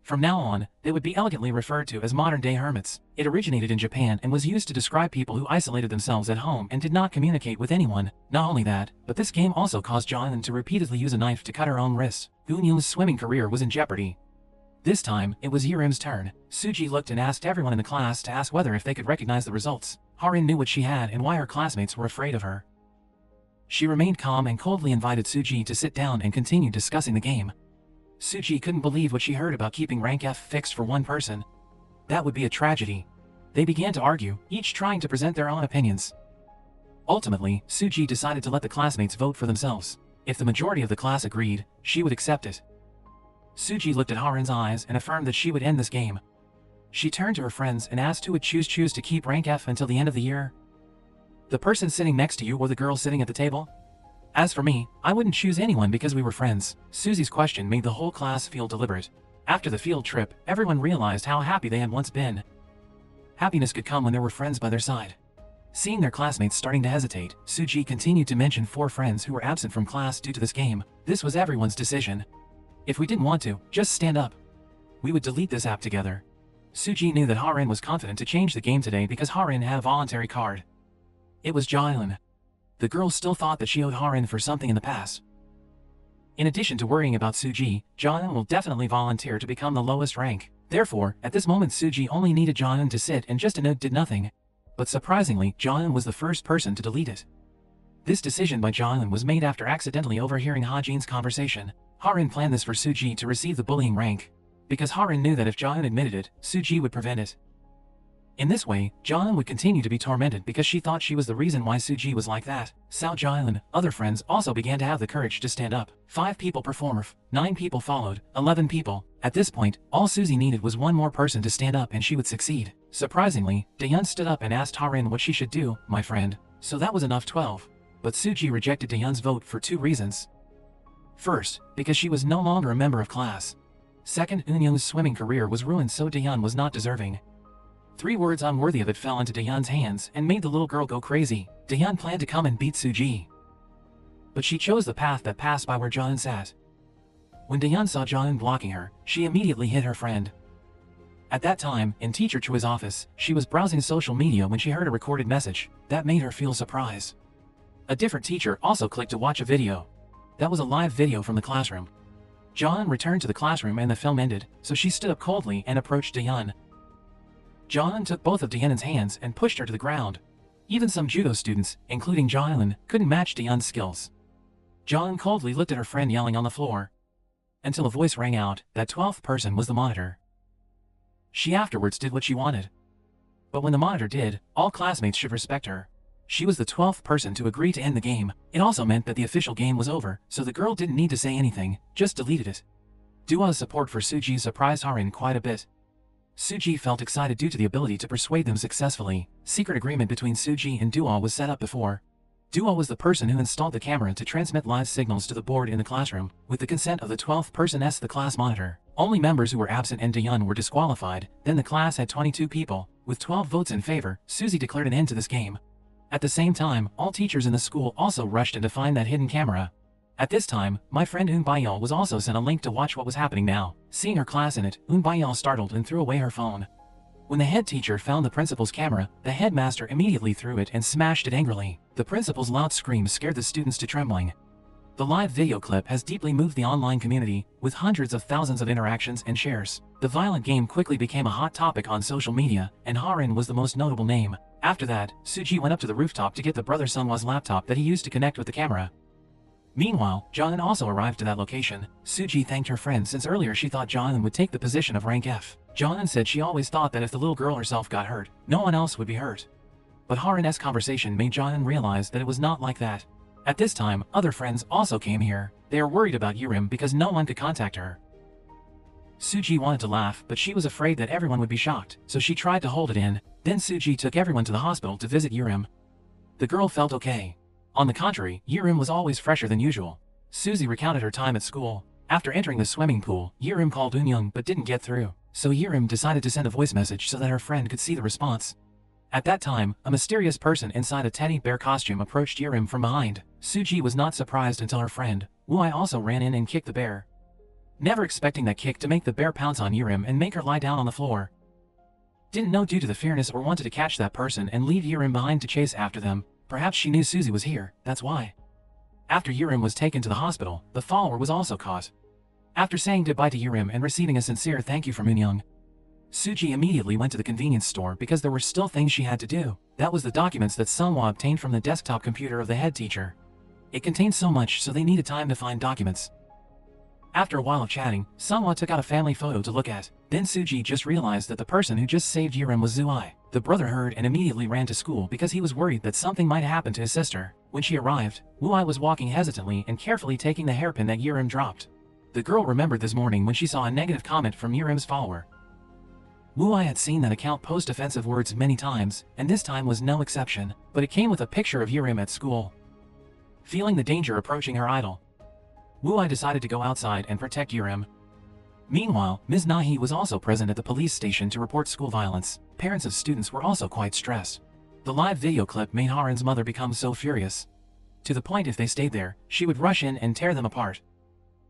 From now on, they would be elegantly referred to as modern-day hermits. It originated in Japan and was used to describe people who isolated themselves at home and did not communicate with anyone. Not only that, but this game also caused Jaehyun to repeatedly use a knife to cut her own wrists. Eunyoon's swimming career was in jeopardy. This time, it was Yerim's turn. Suji looked and asked everyone in the class to ask whether if they could recognize the results. Ha-rin knew what she had and why her classmates were afraid of her. She remained calm and coldly invited Suji to sit down and continue discussing the game. Suji couldn't believe what she heard about keeping rank F fixed for one person. That would be a tragedy. They began to argue, each trying to present their own opinions. Ultimately, Suji decided to let the classmates vote for themselves. If the majority of the class agreed, she would accept it. Suji looked at Ha-rin's eyes and affirmed that she would end this game. She turned to her friends and asked who would choose to keep rank F until the end of the year. The person sitting next to you or the girl sitting at the table? As for me, I wouldn't choose anyone because we were friends. Susie's question made the whole class feel deliberate. After the field trip, everyone realized how happy they had once been. Happiness could come when there were friends by their side. Seeing their classmates starting to hesitate, Suji continued to mention 4 friends who were absent from class due to this game. This was everyone's decision. If we didn't want to, just stand up. We would delete this app together. Suji knew that Ha-rin was confident to change the game today because Ha-rin had a voluntary card. It was Jaehyun. The girl still thought that she owed Ha-rin for something in the past. In addition to worrying about Suji, Jaehyun will definitely volunteer to become the lowest rank. Therefore, at this moment Suji only needed Jaehyun to sit and just did nothing. But surprisingly, Jaehyun was the first person to delete it. This decision by Jaehyun was made after accidentally overhearing Ha-jin's conversation. Ha-rin planned this for Suji to receive the bullying rank, because Ha-rin knew that if Jaehyun admitted it, Suji would prevent it. In this way, Jaeun would continue to be tormented because she thought she was the reason why Suji was like that. Sao Jaeun, other friends also began to have the courage to stand up. 5 people performed, 9 people followed, 11 people. At this point, all Suzy needed was one more person to stand up and she would succeed. Surprisingly, Daeun stood up and asked Harin what she should do, my friend. So that was enough 12. But Suji rejected Daeun's vote for 2 reasons. First, because she was no longer a member of class. Second, Eunyoung's swimming career was ruined, so Daeun was not deserving. 3 words unworthy of it fell into Daeun's hands and made the little girl go crazy. Daeun planned to come and beat Suji. But she chose the path that passed by where Jaeun sat. When Daeun saw Jaeun blocking her, she immediately hit her friend. At that time, in Teacher Choi's office, she was browsing social media when she heard a recorded message. That made her feel surprise. A different teacher also clicked to watch a video. That was a live video from the classroom. Jaeun returned to the classroom and the film ended, so she stood up coldly and approached Daeun. Jaeun took both of Daeun's hands and pushed her to the ground. Even some judo students, including Jaeun, couldn't match Daeun's skills. Jaeun coldly looked at her friend yelling on the floor. Until a voice rang out, that 12th person was the monitor. She afterwards did what she wanted. But when the monitor did, all classmates should respect her. She was the 12th person to agree to end the game. It also meant that the official game was over, so the girl didn't need to say anything, just deleted it. Dua's support for Suji surprised Harin quite a bit. Suji felt excited due to the ability to persuade them successfully. Secret agreement between Suji and Dua was set up before. Dua was the person who installed the camera to transmit live signals to the board in the classroom, with the consent of the 12th person as the class monitor. Only members who were absent and Daeun were disqualified. Then the class had 22 people. With 12 votes in favor, Suzy declared an end to this game. At the same time, all teachers in the school also rushed in to find that hidden camera. At this time, my friend Eun Bayal was also sent a link to watch what was happening now. Seeing her class in it, Eun Bayal startled and threw away her phone. When the head teacher found the principal's camera, the headmaster immediately threw it and smashed it angrily. The principal's loud scream scared the students to trembling. The live video clip has deeply moved the online community, with hundreds of thousands of interactions and shares. The violent game quickly became a hot topic on social media, and Harin was the most notable name. After that, Suji went up to the rooftop to get the brother Sunhwa's laptop that he used to connect with the camera. Meanwhile, Jaeun also arrived to that location. Suji thanked her friend since earlier she thought Jaeun would take the position of rank F. Jaeun said she always thought that if the little girl herself got hurt, no one else would be hurt. But Harin's conversation made Jaeun realize that it was not like that. At this time, other friends also came here. They are worried about Yurim because no one could contact her. Suji wanted to laugh, but she was afraid that everyone would be shocked, so she tried to hold it in. Then Suji took everyone to the hospital to visit Yurim. The girl felt okay. On the contrary, Yurim was always fresher than usual. Suzy recounted her time at school. After entering the swimming pool, Yurim called Eunyoung but didn't get through, so Yurim decided to send a voice message so that her friend could see the response. At that time, a mysterious person inside a teddy bear costume approached Yurim from behind. Suji was not surprised until her friend, Wuai, also ran in and kicked the bear. Never expecting that kick to make the bear pounce on Yurim and make her lie down on the floor. Didn't know due to the fearness or wanted to catch that person and leave Yurim behind to chase after them. Perhaps she knew Suzy was here, that's why. After Yurim was taken to the hospital, the follower was also caught. After saying goodbye to Yurim and receiving a sincere thank you from Eunyoung, Suji immediately went to the convenience store because there were still things she had to do. That was the documents that Sunhwa obtained from the desktop computer of the head teacher. It contained so much, so they needed time to find documents. After a while of chatting, Sunhwa took out a family photo to look at. Then Suji just realized that the person who just saved Yurim was Zuai. The brother heard and immediately ran to school because he was worried that something might happen to his sister. When she arrived, Wuai was walking hesitantly and carefully taking the hairpin that Yurim dropped. The girl remembered this morning when she saw a negative comment from Yurim's follower. Wuai had seen that account post offensive words many times, and this time was no exception, but it came with a picture of Yurim at school. Feeling the danger approaching her idol, Wuai decided to go outside and protect Yurim. Meanwhile, Ms. Nahi was also present at the police station to report school violence. Parents of students were also quite stressed. The live video clip made Harin's mother become so furious. To the point if they stayed there, she would rush in and tear them apart.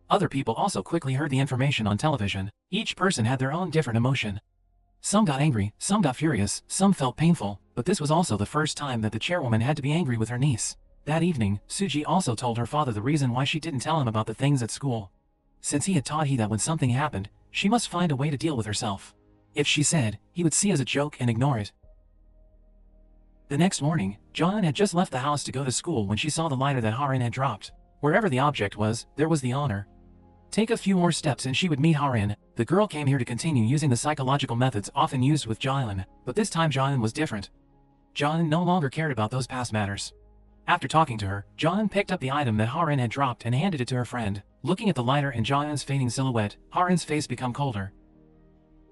Other people also quickly heard the information on television. Each person had their own different emotion. Some got angry, some got furious, some felt painful, but this was also the first time that the chairwoman had to be angry with her niece. That evening, Suji also told her father the reason why she didn't tell him about the things at school. Since he had taught her that when something happened, she must find a way to deal with herself. If she said, he would see as a joke and ignore it. The next morning, Jaeun had just left the house to go to school when she saw the lighter that Harin had dropped. Wherever the object was, there was the honor. Take a few more steps and she would meet Harin. The girl came here to continue using the psychological methods often used with Jaehyun, but this time Jaehyun was different. Jaehyun no longer cared about those past matters. After talking to her, Jaehyun picked up the item that Harin had dropped and handed it to her friend. Looking at the lighter and Jaehyun's fading silhouette, Harin's face became colder.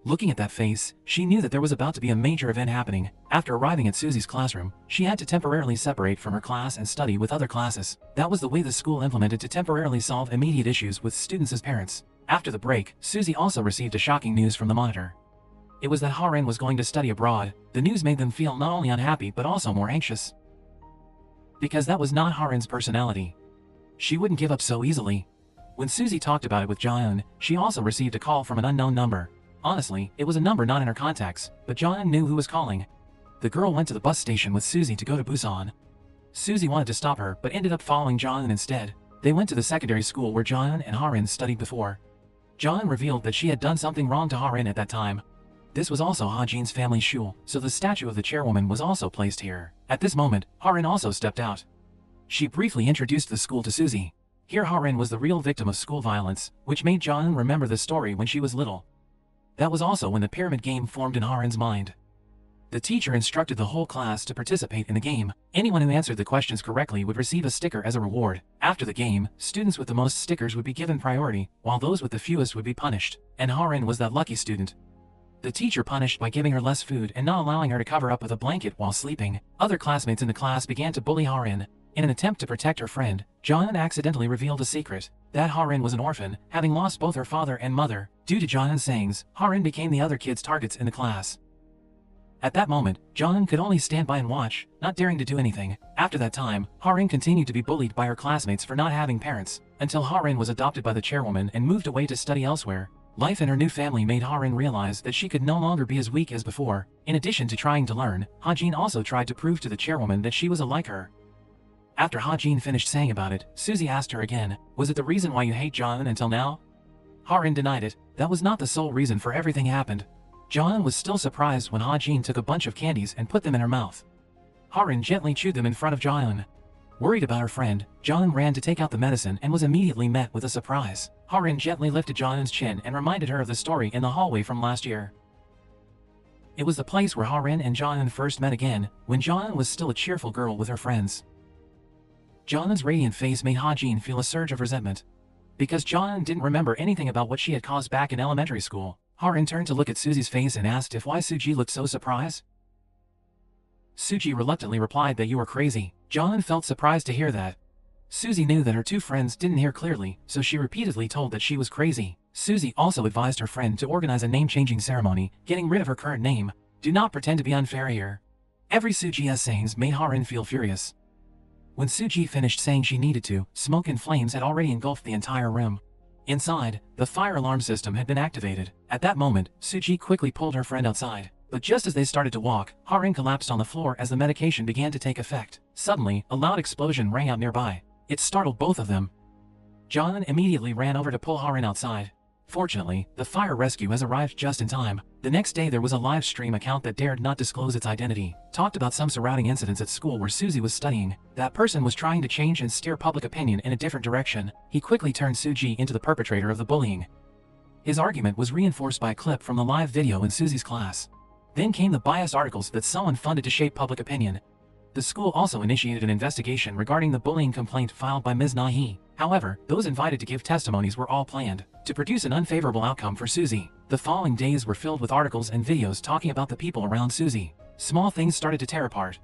Looking at that face, she knew that there was about to be a major event happening. After arriving at Susie's classroom, she had to temporarily separate from her class and study with other classes. That was the way the school implemented to temporarily solve immediate issues with students as parents. After the break, Susie also received a shocking news from the monitor. It was that Harin was going to study abroad. The news made them feel not only unhappy but also more anxious. Because that was not Harin's personality. She wouldn't give up so easily. When Susie talked about it with Jaehyun, she also received a call from an unknown number. Honestly, it was a number not in her contacts, but Jaehyun knew who was calling. The girl went to the bus station with Susie to go to Busan. Susie wanted to stop her but ended up following Jaehyun instead. They went to the secondary school where Jaehyun and Harin studied before. Jaehyun revealed that she had done something wrong to Harin at that time. This was also Hajin's family shul, so the statue of the chairwoman was also placed here. At this moment, Harin also stepped out. She briefly introduced the school to Susie. Here Harin was the real victim of school violence, which made Jaehyun remember the story when she was little. That was also when the pyramid game formed in Harin's mind. The teacher instructed the whole class to participate in the game. Anyone who answered the questions correctly would receive a sticker as a reward. After the game, students with the most stickers would be given priority, while those with the fewest would be punished. And Harin was that lucky student. The teacher punished by giving her less food and not allowing her to cover up with a blanket while sleeping. Other classmates in the class began to bully Harin. In an attempt to protect her friend, Jaehyun accidentally revealed a secret. That Harin was an orphan, having lost both her father and mother. Due to Jaehyun's sayings, Harin became the other kids' targets in the class. At that moment, Jaehyun could only stand by and watch, not daring to do anything. After that time, Harin continued to be bullied by her classmates for not having parents, until Harin was adopted by the chairwoman and moved away to study elsewhere. Life in her new family made Harin realize that she could no longer be as weak as before. In addition to trying to learn, Hajin also tried to prove to the chairwoman that she was like her. After Hajin finished saying about it, Susie asked her again, "Was it the reason why you hate Jaehyun until now?" Harin denied it. That was not the sole reason for everything happened. Jaehyun was still surprised when Hajin took a bunch of candies and put them in her mouth. Harin gently chewed them in front of Jaehyun. Worried about her friend, Jaehyun ran to take out the medicine and was immediately met with a surprise. Harin gently lifted Jaehyun's chin and reminded her of the story in the hallway from last year. It was the place where Harin and Jaehyun first met again, when Jaehyun was still a cheerful girl with her friends. Jaehyun's radiant face made Hajin feel a surge of resentment. Because Jaehyun didn't remember anything about what she had caused back in elementary school, Harin turned to look at Susie's face and asked if why Suji looked so surprised. Suji reluctantly replied that you were crazy. Jaehyun felt surprised to hear that. Susie knew that her two friends didn't hear clearly, so she repeatedly told that she was crazy. Susie also advised her friend to organize a name-changing ceremony, getting rid of her current name. Do not pretend to be unfair here. Every Suji's sayings made Harin feel furious. When Suji finished saying she needed to, smoke and flames had already engulfed the entire room. Inside, the fire alarm system had been activated. At that moment, Suji quickly pulled her friend outside. But just as they started to walk, Harin collapsed on the floor as the medication began to take effect. Suddenly, a loud explosion rang out nearby. It startled both of them. Jaehyun immediately ran over to pull Harin outside. Fortunately, the fire rescue has arrived just in time. The next day there was a live stream account that dared not disclose its identity. Talked about some surrounding incidents at school where Susie was studying. That person was trying to change and steer public opinion in a different direction. He quickly turned Suji into the perpetrator of the bullying. His argument was reinforced by a clip from the live video in Susie's class. Then came the biased articles that someone funded to shape public opinion. The school also initiated an investigation regarding the bullying complaint filed by Ms. Nahi. However, those invited to give testimonies were all planned to produce an unfavorable outcome for Susie. The following days were filled with articles and videos talking about the people around Susie. Small things started to tear apart.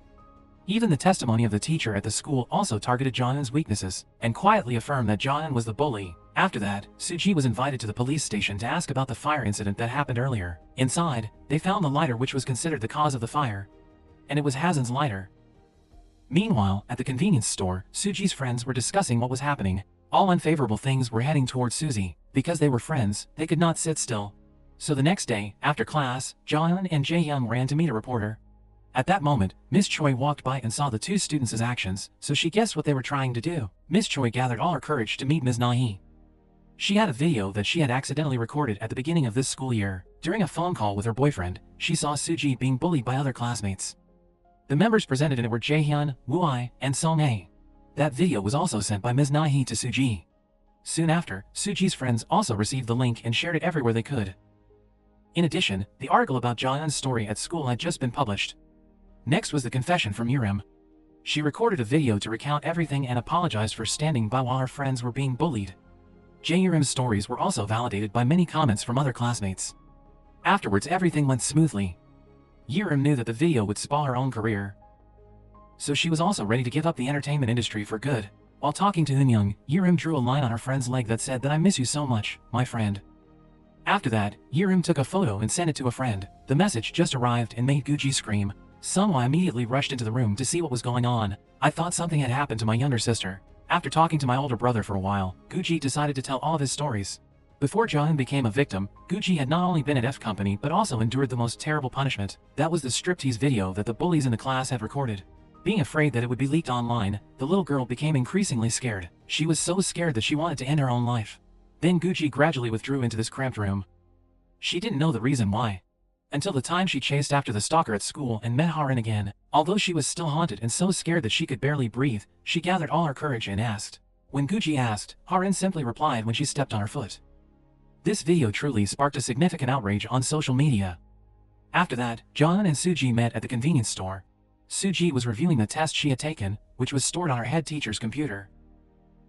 Even the testimony of the teacher at the school also targeted Jaehyun's weaknesses, and quietly affirmed that Jaehyun was the bully. After that, Suji was invited to the police station to ask about the fire incident that happened earlier. Inside, they found the lighter which was considered the cause of the fire. And it was Hazen's lighter. Meanwhile, at the convenience store, Suji's friends were discussing what was happening. All unfavorable things were heading towards Susie. Because they were friends, they could not sit still. So the next day, after class, Jaehyun and Jaehyung ran to meet a reporter. At that moment, Miss Choi walked by and saw the two students' actions, so she guessed what they were trying to do. Miss Choi gathered all her courage to meet Ms. Nahi. She had a video that she had accidentally recorded at the beginning of this school year. During a phone call with her boyfriend, she saw Suji being bullied by other classmates. The members presented in it were Jaehyun, Woo-ai, and Song-ae. That video was also sent by Ms. Nahi to Suji. Soon after, Suji's friends also received the link and shared it everywhere they could. In addition, the article about Jaehyun's story at school had just been published. Next was the confession from Yerim. She recorded a video to recount everything and apologized for standing by while her friends were being bullied. Yerim's stories were also validated by many comments from other classmates. Afterwards, everything went smoothly. Yerim knew that the video would spoil her own career, so she was also ready to give up the entertainment industry for good. While talking to Eunyoung, Yerim drew a line on her friend's leg that said that "I miss you so much, my friend." After that, Yerim took a photo and sent it to a friend. The message just arrived and made Guji scream. Sunghwa immediately rushed into the room to see what was going on. "I thought something had happened to my younger sister. After talking to my older brother for a while, Guji decided to tell all of his stories." Before Jaehyun became a victim, Guji had not only been at F Company but also endured the most terrible punishment. That was the striptease video that the bullies in the class had recorded. Being afraid that it would be leaked online, the little girl became increasingly scared. She was so scared that she wanted to end her own life. Then Guji gradually withdrew into this cramped room. She didn't know the reason why, until the time she chased after the stalker at school and met Harin again. Although she was still haunted and so scared that she could barely breathe, she gathered all her courage and asked. When Guji asked, Harin simply replied when she stepped on her foot. This video truly sparked a significant outrage on social media. After that, Jaehyun and Suji met at the convenience store. Suji was reviewing the test she had taken, which was stored on her head teacher's computer.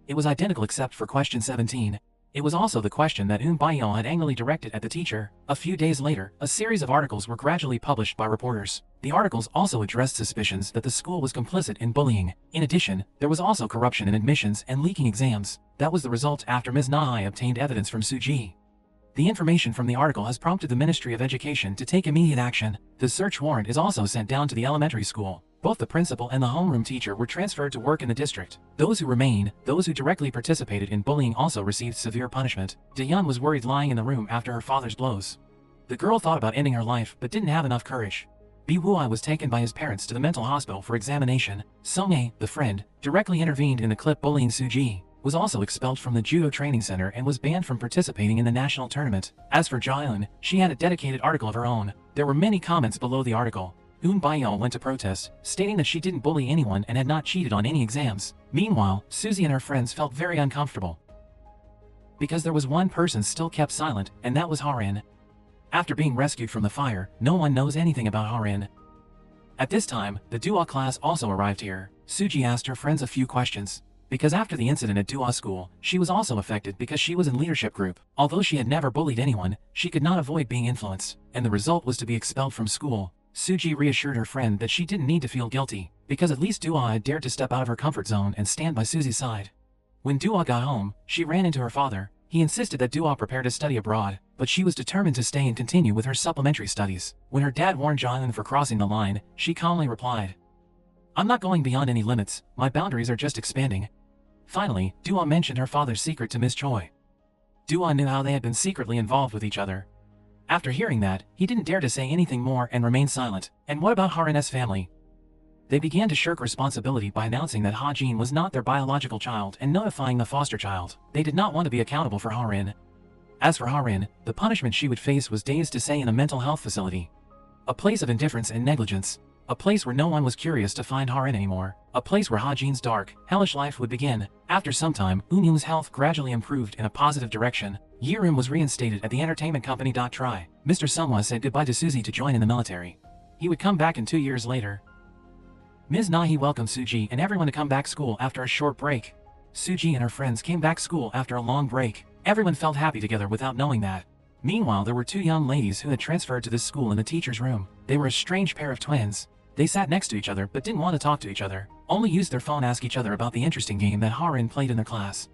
It was identical except for question 17. It was also the question that Bayo had angrily directed at the teacher. A few days later, a series of articles were gradually published by reporters. The articles also addressed suspicions that the school was complicit in bullying. In addition, there was also corruption in admissions and leaking exams. That was the result after Ms. Nahai obtained evidence from Suji. The information from the article has prompted the Ministry of Education to take immediate action. The search warrant is also sent down to the elementary school. Both the principal and the homeroom teacher were transferred to work in the district. Those who directly participated in bullying also received severe punishment. Jaehyun was worried lying in the room after her father's blows. The girl thought about ending her life but didn't have enough courage. Woo-ai was taken by his parents to the mental hospital for examination. Sung-ae, the friend, directly intervened in the clip bullying Suji, was also expelled from the judo training center and was banned from participating in the national tournament. As for Jaehyun, she had a dedicated article of her own. There were many comments below the article. Bayo went to protest, stating that she didn't bully anyone and had not cheated on any exams. Meanwhile, Suzy and her friends felt very uncomfortable, because there was one person still kept silent, and that was Harin. After being rescued from the fire, no one knows anything about Harin. At this time, the Dua class also arrived here. Suji asked her friends a few questions, because after the incident at Dua school, she was also affected because she was in leadership group. Although she had never bullied anyone, she could not avoid being influenced, and the result was to be expelled from school. Suji reassured her friend that she didn't need to feel guilty, because at least Dua had dared to step out of her comfort zone and stand by Suzy's side. When Dua got home, she ran into her father. He insisted that Dua prepare to study abroad, but she was determined to stay and continue with her supplementary studies. When her dad warned Jaehyun for crossing the line, she calmly replied, "I'm not going beyond any limits, my boundaries are just expanding." Finally, Dua mentioned her father's secret to Miss Choi. Dua knew how they had been secretly involved with each other. After hearing that, he didn't dare to say anything more and remained silent. And what about Harin's family? They began to shirk responsibility by announcing that Ha-jin was not their biological child and notifying the foster child. They did not want to be accountable for Harin. As for Harin, the punishment she would face was days to stay in a mental health facility, a place of indifference and negligence, a place where no one was curious to find Harin anymore, a place where Ha-jin's dark, hellish life would begin. After some time, Eunyoung's health gradually improved in a positive direction. Yerim was reinstated at the entertainment company. Mr. Sunghwa said goodbye to Suzy to join in the military. He would come back in 2 years later. Ms. Nahi welcomed Suji and everyone to come back school after a short break. Suji and her friends came back school after a long break. Everyone felt happy together without knowing that. Meanwhile, there were 2 young ladies who had transferred to this school in the teacher's room. They were a strange pair of twins. They sat next to each other but didn't want to talk to each other, only used their phone to ask each other about the interesting game that Harin played in their class,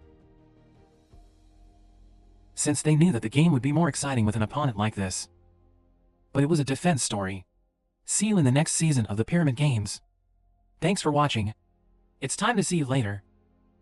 since they knew that the game would be more exciting with an opponent like this. But it was a defense story. See you in the next season of the Pyramid Games. Thanks for watching. It's time to see you later.